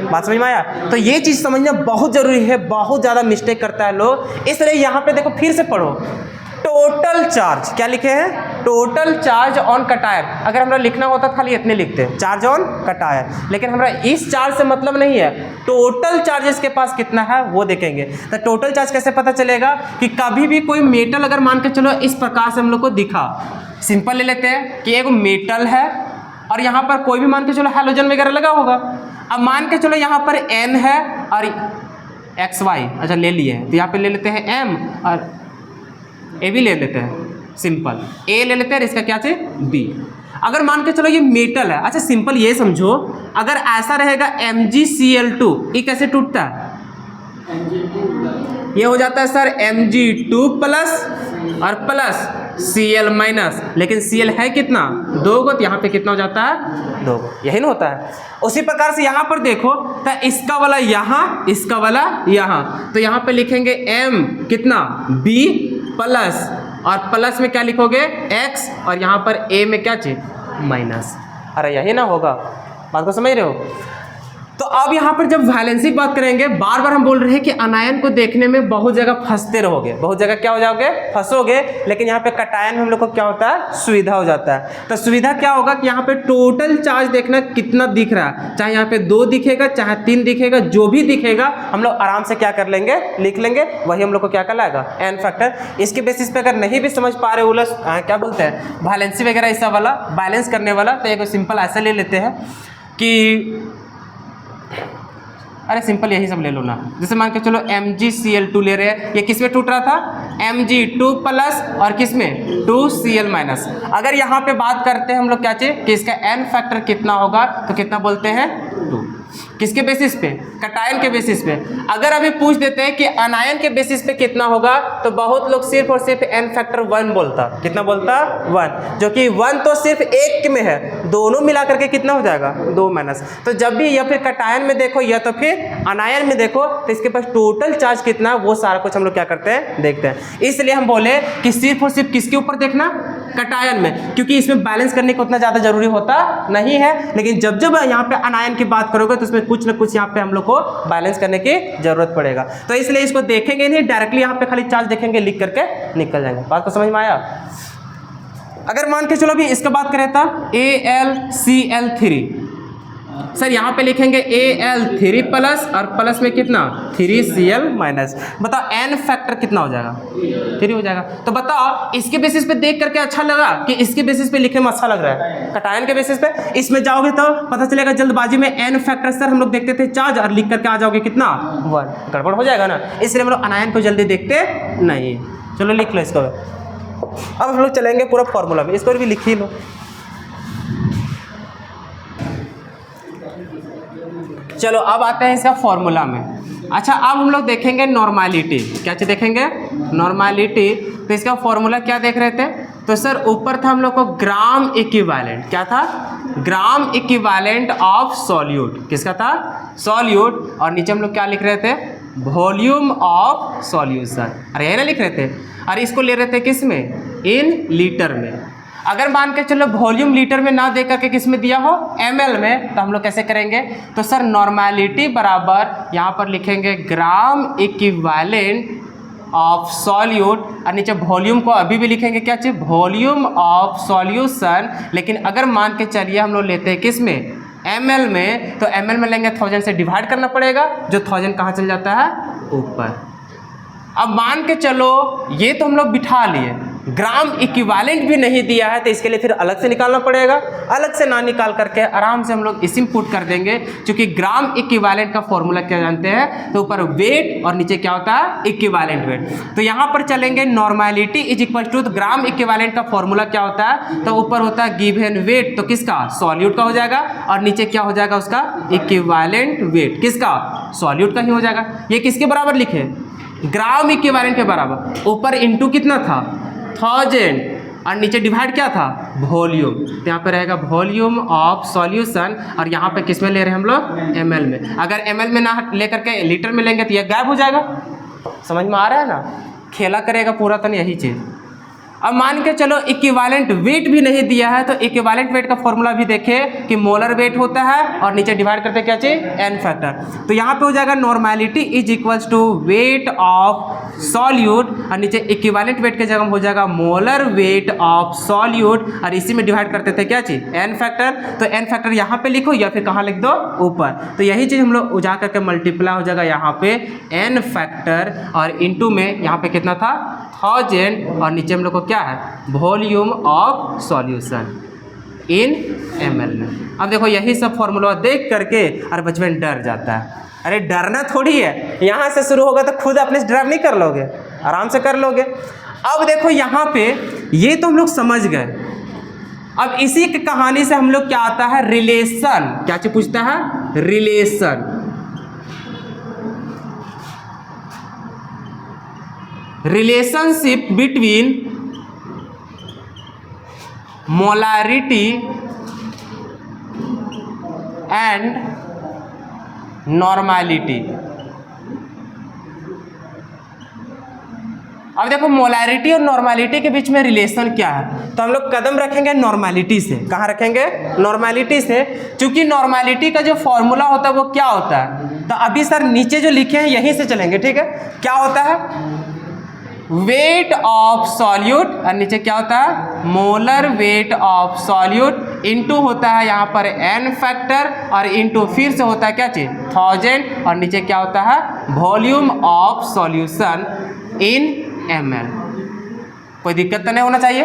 बात समझ में आया? तो ये चीज़ समझना बहुत जरूरी है, बहुत ज़्यादा मिस्टेक करता है लोग। इसलिए यहाँ पे देखो फिर से पढ़ो, टोटल चार्ज क्या लिखे हैं? टोटल चार्ज ऑन कटायर। अगर हमरा लिखना होता खाली इतने लिखते हैं, चार्ज ऑन कटायर, लेकिन हमरा इस चार्ज से मतलब नहीं है, टोटल चार्ज इसके पास कितना है वो देखेंगे। तो टोटल चार्ज कैसे पता चलेगा? कि कभी भी कोई मेटल अगर मान के चलो इस प्रकार से हम लोग को दिखा, सिंपल ले लेते हैं कि एक मेटल है और यहाँ पर कोई भी मान के चलो हैलोजन वगैरह लगा होगा। अब मान के चलो यहाँ पर N है और XY, अच्छा ले लिए, तो यहाँ पे ले लेते हैं M और A भी ले लेते हैं, सिंपल A ले लेते हैं, इसका क्या चाहिए B। अगर मान के चलो ये मेटल है, अच्छा सिंपल ये समझो, अगर ऐसा रहेगा MgCl2, ये कैसे टूटता है? ये हो जाता है सर Mg2 प्लस और प्लस Cl माइनस, लेकिन Cl है कितना? 2 गो, तो यहाँ पे कितना हो जाता है? 2 गो, यही ना होता है। उसी प्रकार से यहाँ पर देखो, तो इसका वाला यहाँ, इसका वाला यहाँ, तो यहाँ पे लिखेंगे M कितना? B प्लस, और प्लस में क्या लिखोगे? X, और यहाँ पर A में क्या चीज? माइनस। अरे यही ना होगा, बात को समझ रहे हो? तो अब यहाँ पर जब वैलेंसी की बात करेंगे, बार बार हम बोल रहे हैं कि अनायन को देखने में बहुत जगह फंसते रहोगे, बहुत जगह क्या हो जाओगे? फंसोगे। लेकिन यहाँ पे कटायन में हम लोग को क्या होता है? सुविधा हो जाता है। तो सुविधा क्या होगा कि यहाँ पे टोटल चार्ज देखना कितना दिख रहा है, चाहे यहाँ पे 2 दिखेगा, चाहे 3 दिखेगा, जो भी दिखेगा हम लोग आराम से क्या कर लेंगे? लिख लेंगे। वही हम लोग को क्या कहलाएगा? N factor. इसके बेसिस पे अगर नहीं भी समझ पा रहे हो, क्या बोलते हैं, वैलेंसी वगैरह ऐसा वाला बैलेंस करने वाला, तो एक सिंपल ऐसा ले लेते हैं कि अरे सिंपल यही सब ले लो ना। जैसे मान के चलो MgCl2 ले रहे हैं, ये किस में टूट रहा था? Mg2 प्लस और किस में? 2Cl minus. अगर यहाँ पे बात करते हैं हम लोग क्या चाहिए कि इसका n फैक्टर कितना होगा, तो कितना बोलते हैं? 2। किसके बेसिस पे? कटायन के बेसिस पे। अगर अभी पूछ देते हैं कि अनायन के बेसिस पे कितना होगा, तो बहुत लोग सिर्फ और सिर्फ n फैक्टर 1 बोलता। कितना बोलता? 1, जो कि 1 तो सिर्फ एक में है, दोनों मिला करके कितना हो जाएगा? 2 माइनस। तो जब भी या फिर कटायन में देखो या तो फिर अनायन में देखो, तो इसके पास टोटल चार्ज कितना है वो सारा कुछ हम लोग क्या करते हैं? देखते हैं। इसलिए हम बोले कि सिर्फ और सिर्फ किसके ऊपर देखना? कटायन में, क्योंकि इसमें बैलेंस करने को उतना ज़्यादा जरूरी होता नहीं है। लेकिन जब जब यहाँ पे अनायन की बात करोगे तो उसमें कुछ ना कुछ यहाँ पे हम लोग को बैलेंस करने की जरूरत पड़ेगा। तो इसलिए इसको देखेंगे नहीं, डायरेक्टली यहाँ पे खाली चार्ज देखेंगे, लिख करके निकल जाएंगे। बात को समझ में आया? अगर मान के चलो अभी इसका बात करें तो AlCl3, सर यहाँ पे लिखेंगे Al3 प्लस और प्लस में कितना? 3Cl minus. बताओ n फैक्टर कितना हो जाएगा? 3 हो जाएगा। तो बताओ इसके बेसिस पे देख करके अच्छा लगा कि इसके बेसिस पे लिखने में अच्छा लग रहा है? कटायन के बेसिस पे इसमें जाओगे तो पता चलेगा जल्दबाजी में n फैक्टर सर हम लोग देखते थे चार्ज, और लिख करके आ जाओगे कितना? 1। गड़बड़ हो जाएगा ना, इसलिए हम लोग अनायन को जल्दी देखते नहीं। चलो लिख लो इसको। अब हम लोग चलेंगे पूरा फॉर्मूला में, इसको भी लिख ही लो। चलो अब आते हैं इसका फॉर्मूला में। अच्छा अब हम लोग देखेंगे नॉर्मलिटी। क्या चीज़ देखेंगे? नॉर्मलिटी। तो इसका फॉर्मूला क्या देख रहे थे? तो सर ऊपर था हम लोग को ग्राम इक्विवेलेंट। क्या था? ग्राम इक्विवेलेंट ऑफ सॉल्यूट। किसका था? सॉल्यूट। और नीचे हम लोग क्या लिख रहे थे? Volume of solution. अरे यही ना लिख रहे थे। और इसको ले रहे थे किस में? इन लीटर में। अगर मान के चलो वॉल्यूम लीटर में ना दे करके किस में दिया हो? ml में, तो हम लोग कैसे करेंगे? तो सर नॉर्मलिटी बराबर यहाँ पर लिखेंगे ग्राम इक्विवेलेंट ऑफ सॉल्यूट, और नीचे वॉल्यूम को अभी भी लिखेंगे क्या चाहिए? Volume of solution. लेकिन अगर मान के चलिए हम लोग लेते हैं किस में? ml में, तो ml में लेंगे 1000 से डिवाइड करना पड़ेगा, जो 1000 कहाँ चल जाता है? ऊपर। अब मान के चलो ये तो हम लोग बिठा लिए, ग्राम इक्विवेलेंट भी नहीं दिया है, तो इसके लिए फिर अलग से निकालना पड़ेगा। अलग से ना निकाल करके आराम से हम लोग इसी में पुट कर देंगे, क्योंकि ग्राम इक्विवेलेंट का फॉर्मूला क्या जानते हैं? तो ऊपर वेट और नीचे क्या होता है? Equivalent weight. तो यहाँ पर चलेंगे नॉर्मलिटी इज इक्वल टू, तो ग्राम इक्विवेलेंट का फॉर्मूला क्या होता है? तो ऊपर होता है गिवन वेट, तो किसका? सॉल्यूट का हो जाएगा, और नीचे क्या हो जाएगा उसका? Equivalent weight. किसका? सॉल्यूट का ही हो जाएगा। ये किसके बराबर लिखे? ग्राम इक्विवेलेंट के बराबर। ऊपर इंटू कितना था? 1000, और नीचे डिवाइड क्या था? वॉल्यूम। तो यहाँ पे रहेगा वॉल्यूम ऑफ सॉल्यूशन, और यहाँ पे किस में ले रहे हैं हम लोग? ml में। अगर ml में ना लेकर के लीटर में लेंगे तो ये गायब हो जाएगा। समझ में आ रहा है ना? खेला करेगा पूरा तन यही चीज़। अब मान के चलो इक्विवेलेंट वेट भी नहीं दिया है, तो इक्विवेलेंट वेट का फॉर्मूला भी देखे कि मोलर वेट होता है और नीचे डिवाइड करते क्या चाहिए, एन फैक्टर। तो यहाँ पे हो जाएगा normality is equals to weight of solute और नीचे इक्विवेलेंट वेट के जगह हो जाएगा मोलर वेट ऑफ सॉल्यूट और इसी में डिवाइड करते थे क्या चीज, एन फैक्टर। तो एन फैक्टर यहाँ पे लिखो या फिर कहाँ लिख दो, ऊपर। तो यही चीज हम लोग उजा करके मल्टीप्लाई हो जाएगा यहाँ पे एन फैक्टर और इनटू में यहाँ पे कितना था 1000 और नीचे हम लोग को क्या है volume of solution in ml में। अब देखो यही सब फॉर्मूला देख करके अरे बचपन डर जाता है। अरे डरना थोड़ी है, यहाँ से शुरू होगा तो खुद अपने से ड्राइव नहीं कर लोगे, आराम से कर लोगे। अब देखो यहाँ पे ये तो हम लोग समझ गए। अब इसी की कहानी से हम लोग क्या आता है रिलेशन, क्या चीज पूछता है relation. Relationship between molarity and normality. अब देखो मोलारिटी और नॉर्मेलिटी के बीच में रिलेशन क्या है, तो हम लोग कदम रखेंगे नॉर्मेलिटी से। कहाँ रखेंगे, नॉर्मेलिटी से, क्योंकि नॉर्मेलिटी का जो फॉर्मूला होता है वो क्या होता है, तो अभी सर नीचे जो लिखे हैं यहीं से चलेंगे, ठीक है। क्या होता है वेट ऑफ सॉल्यूट और नीचे क्या होता है molar weight of solute into होता है यहाँ पर एन फैक्टर और इनटू फिर से होता है क्या चीज 1000 और नीचे क्या होता है volume of solution in ml। कोई दिक्कत तो नहीं होना चाहिए।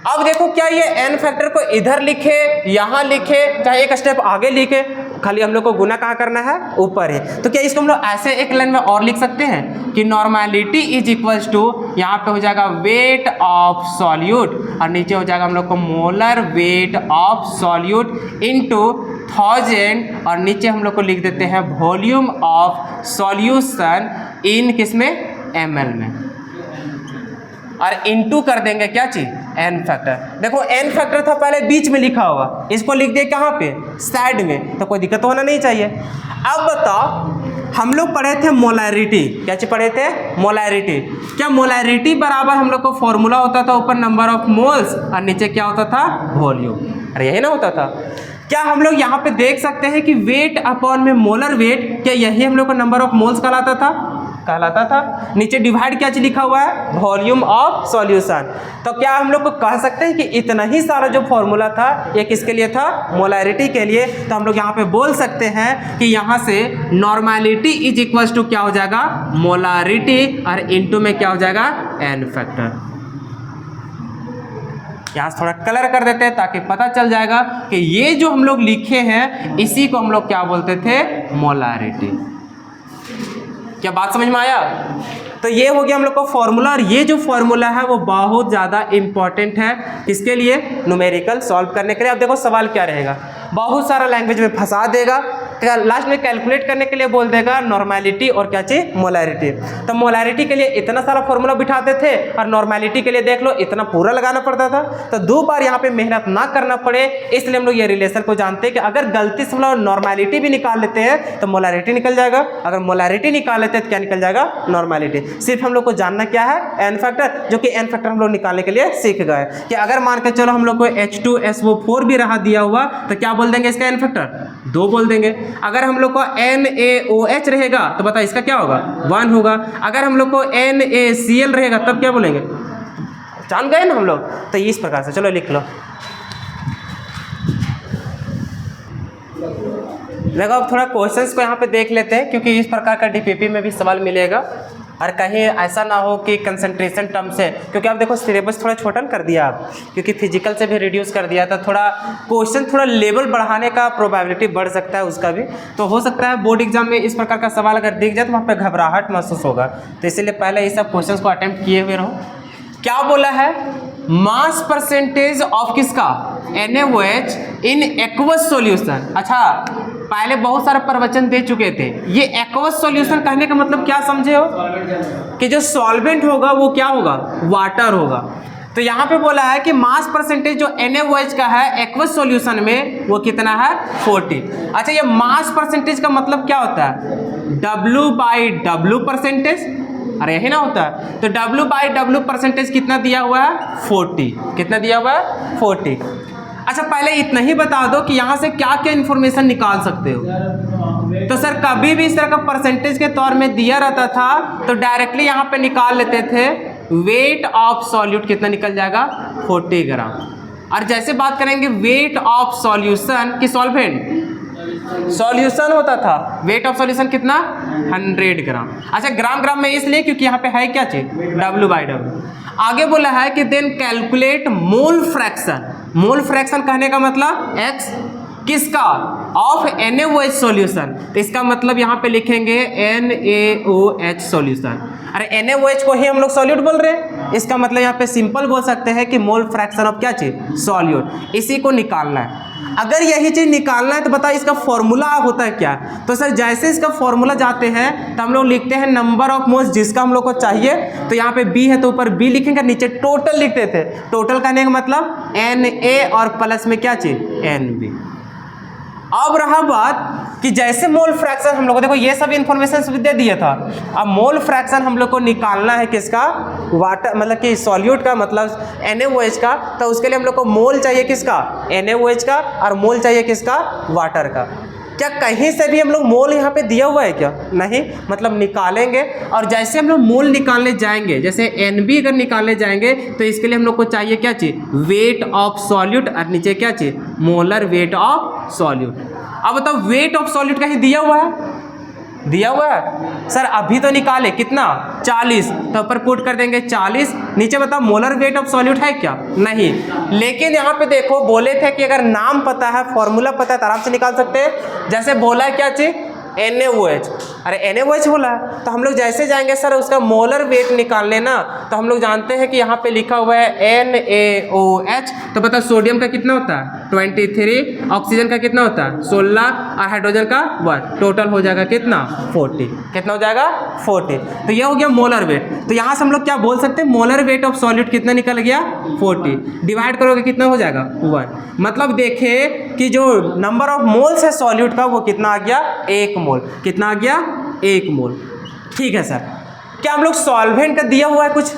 अब देखो क्या ये एन फैक्टर को इधर लिखे यहाँ लिखे चाहे एक स्टेप आगे लिखे, खाली हम लोग को गुना कहाँ करना है ऊपर है। तो क्या इसको हम लोग ऐसे एक लाइन में और लिख सकते हैं कि नॉर्मेलिटी इज इक्वल्स टू यहाँ पे हो जाएगा वेट ऑफ सॉल्यूट और नीचे हो जाएगा हम लोग को molar weight of solute into 1000 और नीचे हम लोग को लिख देते हैं वॉल्यूम ऑफ सॉल्यूशन इन किसमें ml में और इनटू कर देंगे क्या चीज एन फैक्टर। देखो एन फैक्टर था पहले बीच में लिखा हुआ, इसको लिख दिए कहाँ पे साइड में, तो कोई दिक्कत होना नहीं चाहिए। अब बताओ हम लोग पढ़े थे मोलैरिटी, क्या चीज पढ़े थे मोलैरिटी। क्या मोलैरिटी बराबर हम लोग को फॉर्मूला होता था ऊपर नंबर ऑफ मोल्स और नीचे क्या होता था वॉल्यूम, अरे यही ना होता था। क्या हम लोग यहाँ पे देख सकते हैं कि वेट अपॉन में मोलर वेट, क्या यही हम लोग को नंबर ऑफ मोल्स कहलाता था। नीचे डिवाइड क्या चीज लिखा हुआ है वॉल्यूम ऑफ सॉल्यूशन। तो क्या हम लोग को कह सकते हैं कि इतना ही सारा जो फॉर्मूला था ये किसके लिए था मोलैरिटी के लिए। तो हम लोग यहाँ पे बोल सकते हैं कि यहाँ से नॉर्मेलिटी इज इक्वल्स टू क्या हो जाएगा मोलैरिटी और इनटू में क्या हो जाएगा एन फैक्टर। यहाँ थोड़ा कलर कर देते हैं ताकि पता चल जाएगा कि ये जो हम लोग लिखे हैं इसी को हम लोग क्या बोलते थे मोलैरिटी। क्या बात समझ में आया। तो ये हो गया हम लोग का फॉर्मूला और ये जो फॉर्मूला है वो बहुत ज़्यादा इंपॉर्टेंट है किसके लिए न्यूमेरिकल सॉल्व करने के लिए। अब देखो सवाल क्या रहेगा, बहुत सारा लैंग्वेज में फंसा देगा, लास्ट में कैलकुलेट करने के लिए बोल देगा नॉर्मेलिटी और क्या चीज मोलैरिटी। तो मोलैरिटी के लिए इतना सारा फॉर्मूला बिठाते थे और नॉर्मेलिटी के लिए देख लो इतना पूरा लगाना पड़ता था। तो दो बार यहाँ पे मेहनत ना करना पड़े इसलिए हम लोग ये रिलेशन को जानते हैं कि अगर गलती से हम लोग नॉर्मेलिटी भी निकाल लेते हैं तो मोलैरिटी निकल जाएगा, अगर मोलैरिटी निकाल लेते हैं तो क्या निकल जाएगा नॉर्मेलिटी। सिर्फ हम लोग को जानना क्या है एन फैक्टर, जो कि एन फैक्टर हम लोग निकालने के लिए सीख गए कि अगर मान के चलो हम लोग को H2SO4 भी रहा दिया हुआ तो क्या बोल देंगे इसका एन फैक्टर 2 बोल देंगे। अगर हम लोग को NaOH रहेगा तो बता इसका क्या होगा 1 होगा। अगर हम लोग को NaCl रहेगा तब क्या बोलेंगे, जान गए ना हम लोग। तो इस प्रकार से चलो लिख लो। देखो अब थोड़ा क्वेश्चंस को यहाँ पे देख लेते हैं क्योंकि इस प्रकार का DPP में भी सवाल मिलेगा और कहीं ऐसा ना हो कि कंसंट्रेशन टर्म से, क्योंकि आप देखो सिलेबस थोड़ा छोटा कर दिया आप, क्योंकि फिजिकल से भी रिड्यूस कर दिया था, थोड़ा क्वेश्चन थोड़ा लेवल बढ़ाने का प्रोबेबिलिटी बढ़ सकता है उसका भी। तो हो सकता है बोर्ड एग्जाम में इस प्रकार का सवाल अगर दिख जाए तो वहाँ पर घबराहट महसूस होगा, तो इसीलिए पहले ये सब क्वेश्चन को अटेम्प्ट किए हुए रहो। क्या बोला है मास परसेंटेज ऑफ किसका NaOH इन एक्वस सॉल्यूशन। अच्छा पहले बहुत सारे प्रवचन दे चुके थे, ये एक्वस सॉल्यूशन कहने का मतलब क्या समझे हो कि जो सॉल्वेंट होगा वो क्या होगा वाटर होगा। तो यहाँ पे बोला है कि मास परसेंटेज जो NaOH का है एक्वस सॉल्यूशन में वो कितना है 40। अच्छा ये मास परसेंटेज का मतलब क्या होता है W/W परसेंटेज, अरे यही ना होता है। तो W/W परसेंटेज कितना दिया हुआ है 40, कितना दिया हुआ है 40। अच्छा पहले इतना ही बता दो कि यहाँ से क्या क्या इन्फॉर्मेशन निकाल सकते हो। तो सर कभी भी इस तरह का परसेंटेज के तौर में दिया रहता था तो डायरेक्टली यहाँ पे निकाल लेते थे वेट ऑफ सॉल्यूट कितना निकल जाएगा 40 ग्राम। और जैसे बात करेंगे वेट ऑफ सॉल्यूशन की सॉल्यूशन होता था, वेट ऑफ सॉल्यूशन कितना 100 ग्राम। अच्छा ग्राम में इसलिए क्योंकि यहाँ पे है क्या चीज W/W। आगे बोला है कि then calculate mole fraction. Mole fraction कहने का मतलब x किसका ऑफ NaOH सॉल्यूशन। तो इसका मतलब यहाँ पे लिखेंगे NaOH सॉल्यूशन। अरे NaOH को ही हम लोग सॉल्यूट बोल रहे हैं, इसका मतलब यहाँ पे सिंपल बोल सकते हैं कि मोल फ्रैक्शन ऑफ क्या चीज सॉल्यूट, इसी को निकालना है। अगर यही चीज निकालना है तो बताओ इसका फॉर्मूला होता है क्या। तो सर जैसे इसका फॉर्मूला जाते हैं तो हम लोग लिखते हैं नंबर ऑफ मोल्स जिसका हम लोग को चाहिए। तो यहाँ पे B है तो ऊपर B लिखेंगे, नीचे टोटल लिखते थे। टोटल कहने का मतलब Na और प्लस में क्या चीज Nb। अब रहा बात कि जैसे मोल फ्रैक्शन हम लोग को देखो ये सब इन्फॉर्मेशन दे दिया था। अब मोल फ्रैक्शन हम लोग को निकालना है किसका वाटर मतलब कि सॉल्यूट का मतलब NaOH का। तो उसके लिए हम लोग को मोल चाहिए किसका NaOH का और मोल चाहिए किसका वाटर का। क्या कहीं से भी हम लोग मोल यहाँ पे दिया हुआ है क्या, नहीं, मतलब निकालेंगे। और जैसे हम लोग मोल निकालने जाएंगे जैसे Nb अगर निकालने जाएंगे तो इसके लिए हम लोग को चाहिए क्या चीज वेट ऑफ सॉल्यूट और नीचे क्या चीज मोलर वेट ऑफ सॉल्यूट। अब बताओ वेट ऑफ सॉल्यूट कहीं दिया हुआ है, दिया हुआ है सर अभी तो निकाले कितना 40, तो ऊपर पुट कर देंगे 40। नीचे बताओ मोलर वेट ऑफ सॉल्यूट है क्या, नहीं। लेकिन यहाँ पे देखो बोले थे कि अगर नाम पता है फॉर्मूला पता है तो आराम से निकाल सकते हैं। जैसे बोला है क्या चीज NaOH, अरे NaOH बोला है तो हम लोग जैसे जाएंगे सर उसका मोलर वेट निकालने ना, तो हम लोग जानते हैं कि यहाँ पे लिखा हुआ है NaOH। तो बताओ सोडियम का कितना होता है 23, ऑक्सीजन का कितना होता है 16 और हाइड्रोजन का 1, टोटल हो जाएगा कितना 40। कितना हो जाएगा 40। तो ये हो गया मोलर वेट। तो यहाँ से हम लोग क्या बोल सकते हैं मोलर वेट ऑफ सॉल्यूट कितना निकल गया 40, डिवाइड करोगे कितना हो जाएगा 1। मतलब देखे कि जो नंबर ऑफ मोल्स है सॉल्यूट का वो कितना आ गया 1 मोल। कितना आ गया 1 मोल। ठीक है सर, क्या हम लोग सॉल्वेंट का दिया हुआ है कुछ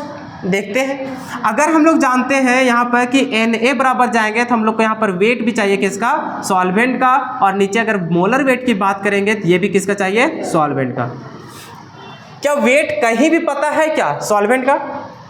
देखते हैं। अगर हम लोग जानते हैं यहाँ पर कि Na बराबर जाएंगे तो हम लोग को यहाँ पर वेट भी चाहिए किसका सॉल्वेंट का, और नीचे अगर मोलर वेट की बात करेंगे तो ये भी किसका चाहिए सॉल्वेंट का। क्या वेट कहीं भी पता है क्या सॉल्वेंट का,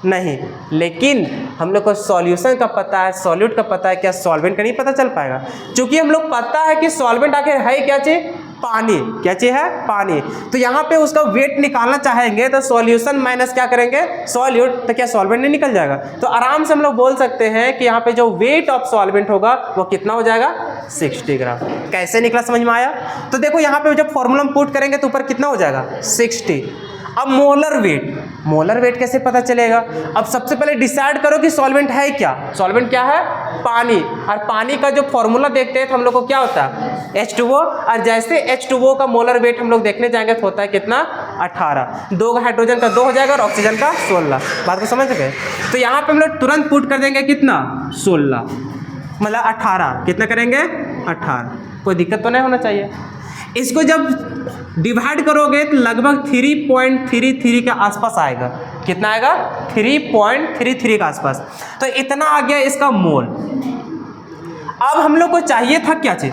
नहीं। लेकिन हम लोग को सॉल्यूशन का पता है सॉल्यूट का पता है, क्या सॉल्वेंट का नहीं पता चल पाएगा। क्योंकि हम लोग पता है कि सॉल्वेंट आखिर है क्या चीज पानी, क्या चीज है पानी। तो यहाँ पे उसका वेट निकालना चाहेंगे तो सॉल्यूशन माइनस क्या करेंगे सॉल्यूट, तो क्या सॉल्वेंट नहीं निकल जाएगा। तो आराम से हम लोग बोल सकते हैं कि यहाँ पे जो वेट ऑफ सॉल्वेंट होगा वो कितना हो जाएगा 60 ग्राम। कैसे निकला समझ में आया। तो देखो यहाँ पे जब फॉर्मूला में पुट करेंगे तो ऊपर कितना हो जाएगा 60। अब मोलर वेट कैसे पता चलेगा। अब सबसे पहले डिसाइड करो कि सॉल्वेंट है क्या। सॉल्वेंट क्या है पानी, और पानी का जो फॉर्मूला देखते हैं तो हम लोग को क्या होता है H2O, और जैसे H2O का मोलर वेट हम लोग देखने जाएंगे तो होता है कितना 18। 2 हाइड्रोजन का 2 हो जाएगा और ऑक्सीजन का 16। बात को समझ गए। तो यहाँ पे हम लोग तुरंत पुट कर देंगे कितना 16 मतलब 18। कितना करेंगे 18, कोई दिक्कत तो नहीं होना चाहिए। इसको जब डिवाइड करोगे तो लगभग 3.33 के आसपास आएगा। कितना आएगा 3.33 के आसपास। तो इतना आ गया इसका मोल। अब हम लोग को चाहिए था क्या चीज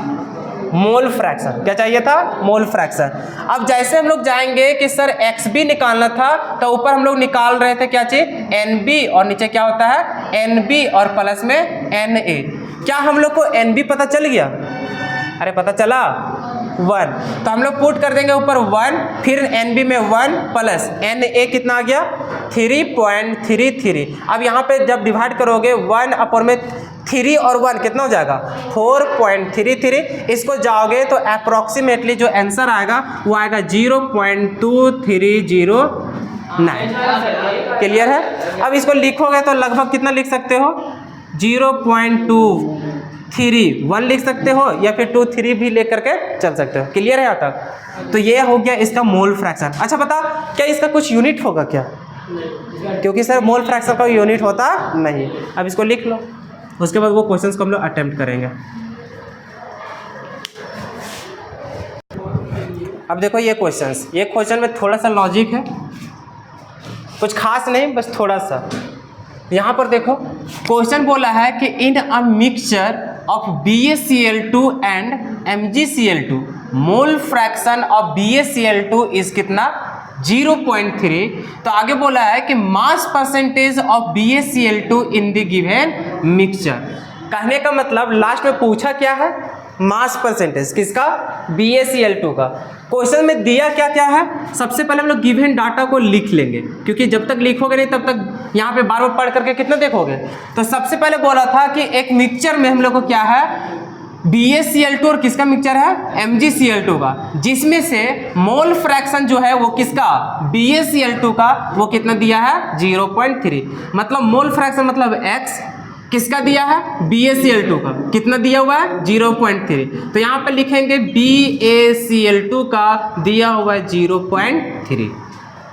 मोल फ्रैक्शन। क्या चाहिए था मोल फ्रैक्शन। अब जैसे हम लोग जाएंगे कि सर XB निकालना था तो ऊपर हम लोग निकाल रहे थे क्या चीज NB, और नीचे क्या होता है NB और प्लस में Na। क्या हम लोग को NB पता चल गया, अरे पता चला 1, तो हम लोग पुट कर देंगे ऊपर 1, फिर NB में 1 प्लस Na कितना आ गया 3.33। अब यहाँ पे जब डिवाइड करोगे 1 अपर में 3 और 1 कितना हो जाएगा 4.33। इसको जाओगे तो अप्रॉक्सीमेटली जो आंसर आएगा वो आएगा 0.2309। क्लियर है। अब इसको लिखोगे तो लगभग कितना लिख सकते हो 0.231 लिख सकते हो, या फिर 23 भी लेकर के चल सकते हो। क्लियर है यहाँ तक। तो ये हो गया इसका मोल फ्रैक्शन। अच्छा बता क्या इसका कुछ यूनिट होगा क्या, क्योंकि सर मोल फ्रैक्शन का यूनिट होता नहीं। अब इसको लिख लो, उसके बाद वो क्वेश्चंस को हम लोग अटेम्प्ट करेंगे। अब देखो ये क्वेश्चन में थोड़ा सा लॉजिक है। कुछ खास नहीं, बस थोड़ा सा। यहाँ पर देखो क्वेश्चन बोला है कि in a mixture of BaCl2 and MgCl2 mole fraction of BaCl2 is कितना 0.3। तो आगे बोला है कि mass percentage of BaCl2 in the given mixture. कहने का मतलब लास्ट में पूछा क्या है, मास परसेंटेज किसका, BaCl2 का। क्वेश्चन में दिया क्या क्या है, सबसे पहले हम लोग गिवन डाटा को लिख लेंगे, क्योंकि जब तक लिखोगे नहीं तब तक यहाँ पे बार बार पढ़ करके कितना देखोगे। तो सबसे पहले बोला था कि एक मिक्सचर में हम लोग को क्या है, BaCl2 और किसका मिक्सचर है, MgCl2 का, जिसमें से मोल फ्रैक्शन जो है वो किसका, BaCl2 का, वो कितना दिया है 0.3। मतलब मोल फ्रैक्शन मतलब x किसका दिया है, BaCl2 का, कितना दिया हुआ है 0.3। तो यहाँ पे लिखेंगे BaCl2 का दिया हुआ है 0.3।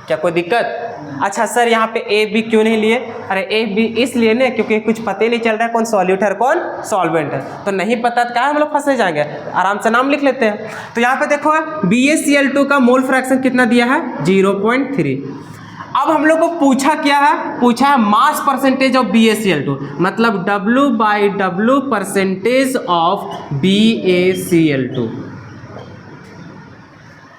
क्या कोई दिक्कत? अच्छा सर यहाँ पे ए बी क्यों नहीं लिए? अरे ए बी इसलिए ना क्योंकि कुछ पता ही नहीं चल रहा है कौन सॉल्यूट है कौन सॉल्वेंट है। तो नहीं पता तो क्या हम लोग फंसे जाएंगे, आराम से नाम लिख लेते हैं। तो यहाँ पे देखो BaCl2 का मोल फ्रैक्शन कितना दिया है 0.3। अब हम लोग को पूछा क्या है, पूछा है मास परसेंटेज ऑफ BaCl2, मतलब W/W परसेंटेज ऑफ BaCl2।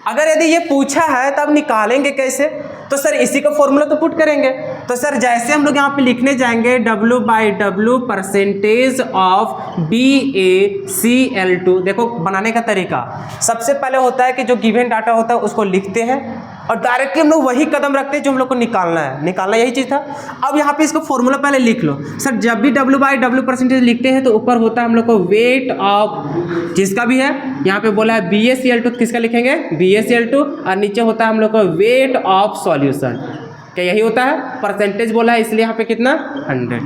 अगर यदि ये पूछा है तब निकालेंगे कैसे, तो सर इसी का फॉर्मूला तो पुट करेंगे। तो सर जैसे हम लोग यहाँ पे लिखने जाएंगे W/W परसेंटेज ऑफ BaCl2। देखो बनाने का तरीका, सबसे पहले होता है कि जो गिवन डाटा होता है उसको लिखते हैं और डायरेक्टली हम लोग वही कदम रखते हैं जो हम लोग को निकालना है, निकालना यही चीज़ था। अब यहाँ पे इसको फॉर्मूला पहले लिख लो। सर जब भी W/W परसेंटेज लिखते हैं तो ऊपर होता है हम लोग को वेट ऑफ जिसका भी है, यहाँ पे बोला है BaCl2, किसका लिखेंगे BaCl2, और नीचे होता है हम लोग को वेट ऑफ सॉल्यूशन। क्या यही होता है, परसेंटेज बोला है इसलिए यहाँ पे कितना 100।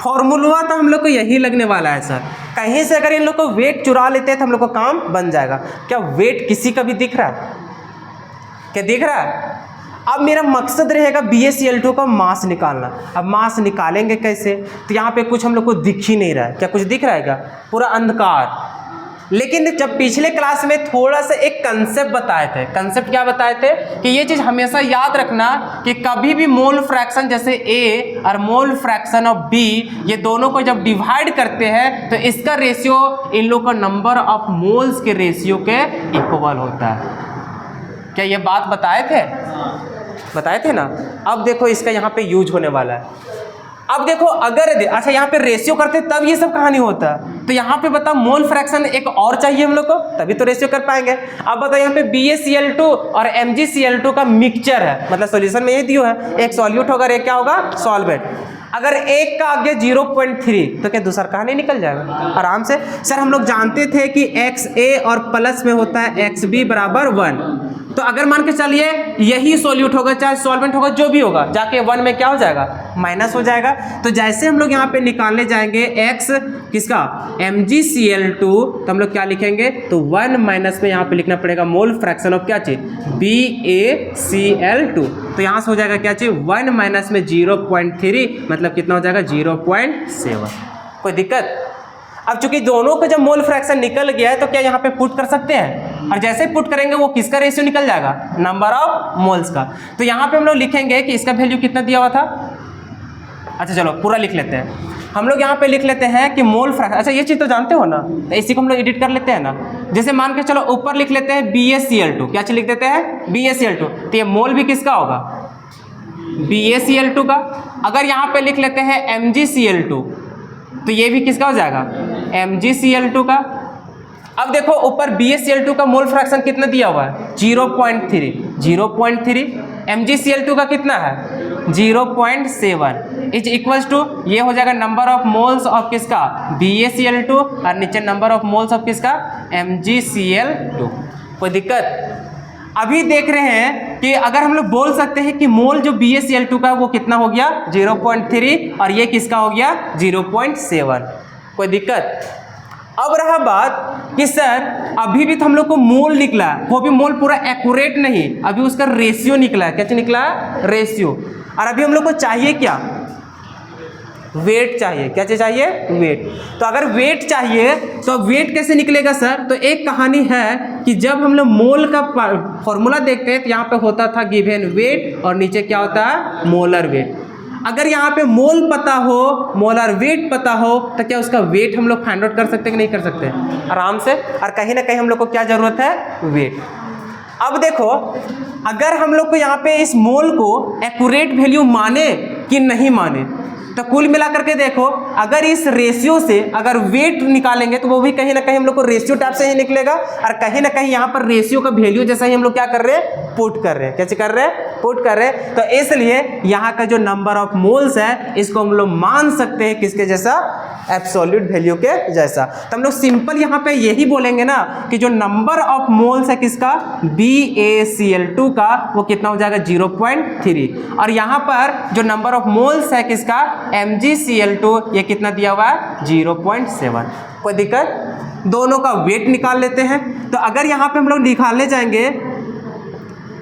फॉर्मूला तो हम लोग को यही लगने वाला है सर। कहीं से अगर इन लोग को वेट चुरा लेते हैं तो हम लोग को काम बन जाएगा। क्या वेट किसी का भी दिख रहा है, क्या दिख रहा है? अब मेरा मकसद रहेगा BaCl2 का मास निकालना। अब मास निकालेंगे कैसे, तो यहाँ पे कुछ हम लोग को दिख ही नहीं रहा है। क्या कुछ दिख रहा है क्या, पूरा अंधकार। लेकिन जब पिछले क्लास में थोड़ा सा एक कंसेप्ट बताए थे, कंसेप्ट क्या बताए थे कि ये चीज़ हमेशा याद रखना कि कभी भी मोल फ्रैक्शन जैसे A और मोल फ्रैक्शन ऑफ B, ये दोनों को जब डिवाइड करते हैं तो इसका रेशियो इन लोग का नंबर ऑफ मोल्स के रेशियो के इक्वल होता है। क्या ये बात बताए थे ना। अब देखो इसका यहाँ पे यूज होने वाला है। अब देखो अगर अच्छा यहाँ पे रेशियो करते तब ये सब कहानी होता है, तो यहाँ पे बताओ मोल फ्रैक्शन एक और चाहिए हम लोग को, तभी तो रेशियो कर पाएंगे। अब बताओ यहाँ पे BaCl2 और MgCl2 का मिक्सचर है, मतलब सॉल्यूशन में ये दिया है, एक सॉल्यूट होगा एक क्या होगा सॉल्वेंट। अगर एक का आगे 0.3 तो क्या दूसरा कहानी निकल जाएगा आराम से। सर हम लोग जानते थे कि XA और प्लस में होता है XB बराबर 1, तो अगर मान के चलिए यही सॉल्यूट होगा चाहे सॉल्वेंट होगा जो भी होगा, जाके 1 में क्या हो जाएगा माइनस हो जाएगा। तो जैसे हम लोग यहाँ पे निकालने जाएंगे X किसका MgCl2, तो हम लोग क्या लिखेंगे, तो 1 माइनस में यहाँ पे लिखना पड़ेगा मोल फ्रैक्शन ऑफ क्या चीज BaCl2। तो यहाँ से हो जाएगा क्या चीज 1 माइनस में 0.3 मतलब कितना हो जाएगा 0.7। कोई दिक्कत? अब चूंकि दोनों का जब मोल फ्रैक्शन निकल गया है तो क्या यहाँ पे पुट कर सकते हैं, और जैसे पुट करेंगे वो किसका रेशियो निकल जाएगा, नंबर ऑफ मोल्स का। तो यहाँ पे हम लोग लिखेंगे कि इसका वैल्यू कितना दिया हुआ था। अच्छा चलो पूरा लिख लेते हैं हम लोग, यहाँ पे लिख लेते हैं कि मोल फ्रैक्शन। अच्छा ये चीज़ तो जानते हो ना, तो इसी को हम लोग एडिट कर लेते हैं ना। जैसे मान के चलो ऊपर लिख लेते हैं BaCl2, क्या चीज लिख देते हैं BaCl2, तो ये मोल भी किसका होगा BaCl2 का। अगर यहाँ पे लिख लेते हैं MgCl2 तो ये भी किसका हो जाएगा MgCl2 का। अब देखो ऊपर BaCl2 का मोल फ्रैक्शन कितना दिया हुआ है 0.3, MgCl2 का कितना है 0.7 इज इक्वल्स टू ये हो जाएगा नंबर ऑफ मोल्स ऑफ किसका BaCl2 और नीचे नंबर ऑफ मोल्स ऑफ किसका MgCl2। कोई दिक्कत? अभी देख रहे हैं कि अगर हम लोग बोल सकते हैं कि मोल जो BaCl2 का वो कितना हो गया 0.3 और ये किसका हो गया 0.7। कोई दिक्कत? अब रहा बात कि सर अभी भी तो हम लोग को मोल निकला, वो भी मोल पूरा एक्यूरेट नहीं, अभी उसका रेशियो निकला है। क्या निकला? रेशियो। और अभी हम लोग को चाहिए क्या, वेट चाहिए। क्या चाहिए? वेट। तो अगर वेट चाहिए तो वेट कैसे निकलेगा सर? तो एक कहानी है कि जब हम लोग मोल का फॉर्मूला देखते हैं तो यहाँ पे होता था गिवन वेट और नीचे क्या होता है? Molar weight. अगर यहाँ पे मोल पता हो, मोलर वेट पता हो, तो क्या उसका वेट हम लोग फाइंड आउट कर सकते हैं कि नहीं कर सकते? आराम से। और कहीं ना कहीं हम लोग को क्या जरूरत है? वेट। अब देखो, अगर हम लोग को यहाँ पे इस मोल को एक्यूरेट वैल्यू माने कि नहीं माने, तो कुल मिलाकर के देखो, अगर इस रेशियो से अगर वेट निकालेंगे तो वो भी कहीं ना कहीं हम लोग को रेशियो टाइप से ही निकलेगा, और कहीं ना कहीं यहाँ पर रेशियो का वैल्यू जैसा ही हम लोग क्या कर रहे हैं? पुट कर रहे हैं। कैसे कर रहे हैं? पुट कर रहे हैं। तो इसलिए यहाँ का जो नंबर ऑफ मोल्स है इसको हम लोग मान सकते हैं किसके जैसा? एब्सोल्यूट वैल्यू के जैसा। तो हम लोग सिंपल यहाँ पे यही बोलेंगे ना कि जो नंबर ऑफ मोल्स है किसका? BaCl2 का, वो कितना हो जाएगा? 0.3। और यहाँ पर जो नंबर ऑफ मोल्स है किसका? MgCl2, ये कितना दिया हुआ है? 0.7। कोई दिक्कत? दोनों का वेट निकाल लेते हैं। तो अगर यहाँ पे हम लोग निकालने जाएंगे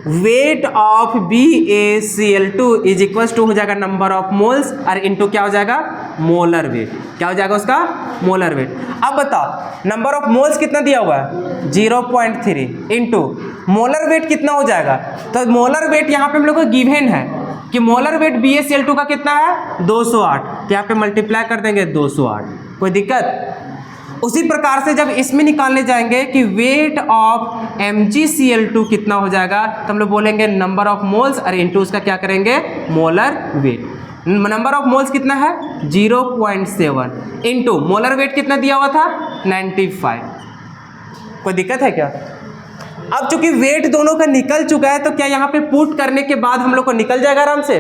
weight of BaCl2 is equal to हो जाएगा नंबर ऑफ मोल्स और इनटू क्या हो जाएगा? Molar weight. क्या हो जाएगा उसका? Molar weight. अब बताओ नंबर ऑफ मोल्स कितना दिया हुआ है? 0.3 इनटू मोलर वेट कितना हो जाएगा? तो मोलर वेट यहाँ पे हम लोग को गिवन है कि मोलर वेट BaCl2 का कितना है? 208। तो यहाँ पे मल्टीप्लाई कर देंगे 208। कोई दिक्कत? उसी प्रकार से जब इसमें निकालने जाएंगे कि वेट ऑफ MgCl2 कितना हो जाएगा, तो हम लोग बोलेंगे नंबर ऑफ मोल्स और इनटू उसका क्या करेंगे? Molar weight. Number of moles कितना है? 0.7 इनटू मोलर वेट कितना दिया हुआ था? 95। कोई दिक्कत है क्या? अब चूंकि वेट दोनों का निकल चुका है तो क्या यहाँ पे पुट करने के बाद हम लोग को निकल जाएगा आराम से?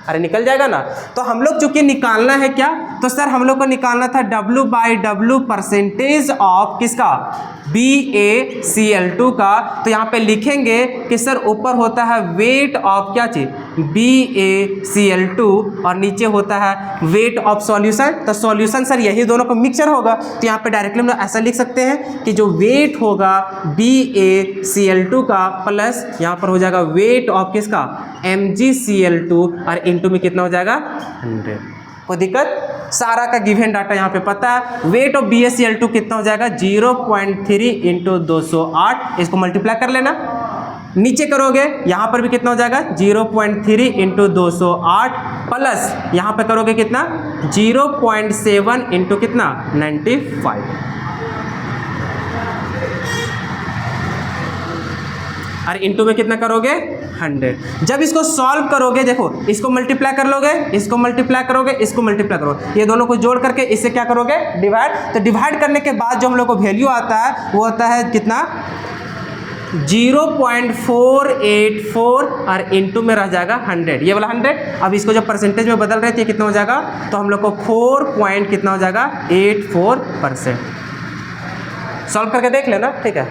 अरे निकल जाएगा ना। तो हम लोग चूंकि निकालना है क्या, तो सर हम लोग को निकालना था W/W परसेंटेज ऑफ किसका? BaCl2 का। तो यहाँ पे लिखेंगे कि सर ऊपर होता है वेट ऑफ क्या चीज? BaCl2 और नीचे होता है वेट ऑफ सॉल्यूशन। तो सॉल्यूशन सर यही दोनों का मिक्सचर होगा। तो यहाँ पे डायरेक्टली हम लोग ऐसा लिख सकते हैं कि जो वेट होगा BaCl2 का प्लस यहाँ पर हो जाएगा वेट ऑफ किसका? MgCl2 और इनटू में कितना हो जाएगा? 100। कोई दिक्कत? सारा का गिवन डाटा यहाँ पे पता है। वेट ऑफ BaCl2 कितना हो जाएगा? 0.3 इंटू 208। इसको मल्टीप्लाई कर लेना। नीचे करोगे यहाँ पर भी कितना हो जाएगा? 0.3 इंटू 208 प्लस यहाँ पे करोगे कितना? 0.7 इंटू कितना? 95। और इनटू में कितना करोगे? 100। जब इसको सॉल्व करोगे, देखो इसको मल्टीप्लाई कर लोगे, इसको मल्टीप्लाई करोगे, इसको मल्टीप्लाई करोगे, ये दोनों को जोड़ करके इससे क्या करोगे? डिवाइड। तो डिवाइड करने के बाद जो हम लोग को वैल्यू आता है वो होता है कितना? 0.484 और इनटू में रह जाएगा 100। ये वाला 100। अब इसको जब परसेंटेज में बदल रहे थे कितना हो जाएगा? तो हम लोग को 4 कितना हो जाएगा? 84%। सॉल्व करके देख लेना, ठीक है?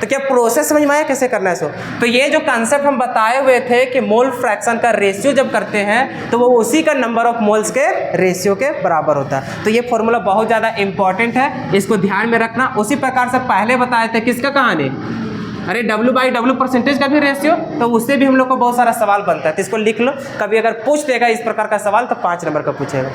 तो क्या प्रोसेस समझ में आया कैसे करना है इसको? तो ये जो कंसेप्ट हम बताए हुए थे कि मोल फ्रैक्शन का रेशियो जब करते हैं तो वो उसी का नंबर ऑफ मोल्स के रेशियो के बराबर होता है। तो ये फॉर्मूला बहुत ज़्यादा इंपॉर्टेंट है, इसको ध्यान में रखना। उसी प्रकार से पहले बताए थे किसका कहानी? अरे W/W परसेंटेज का भी रेशियो, तो उससे भी हम लोग को बहुत सारा सवाल बनता है। तो इसको लिख लो, कभी अगर पूछ देगा इस प्रकार का सवाल तो 5 नंबर का पूछेगा।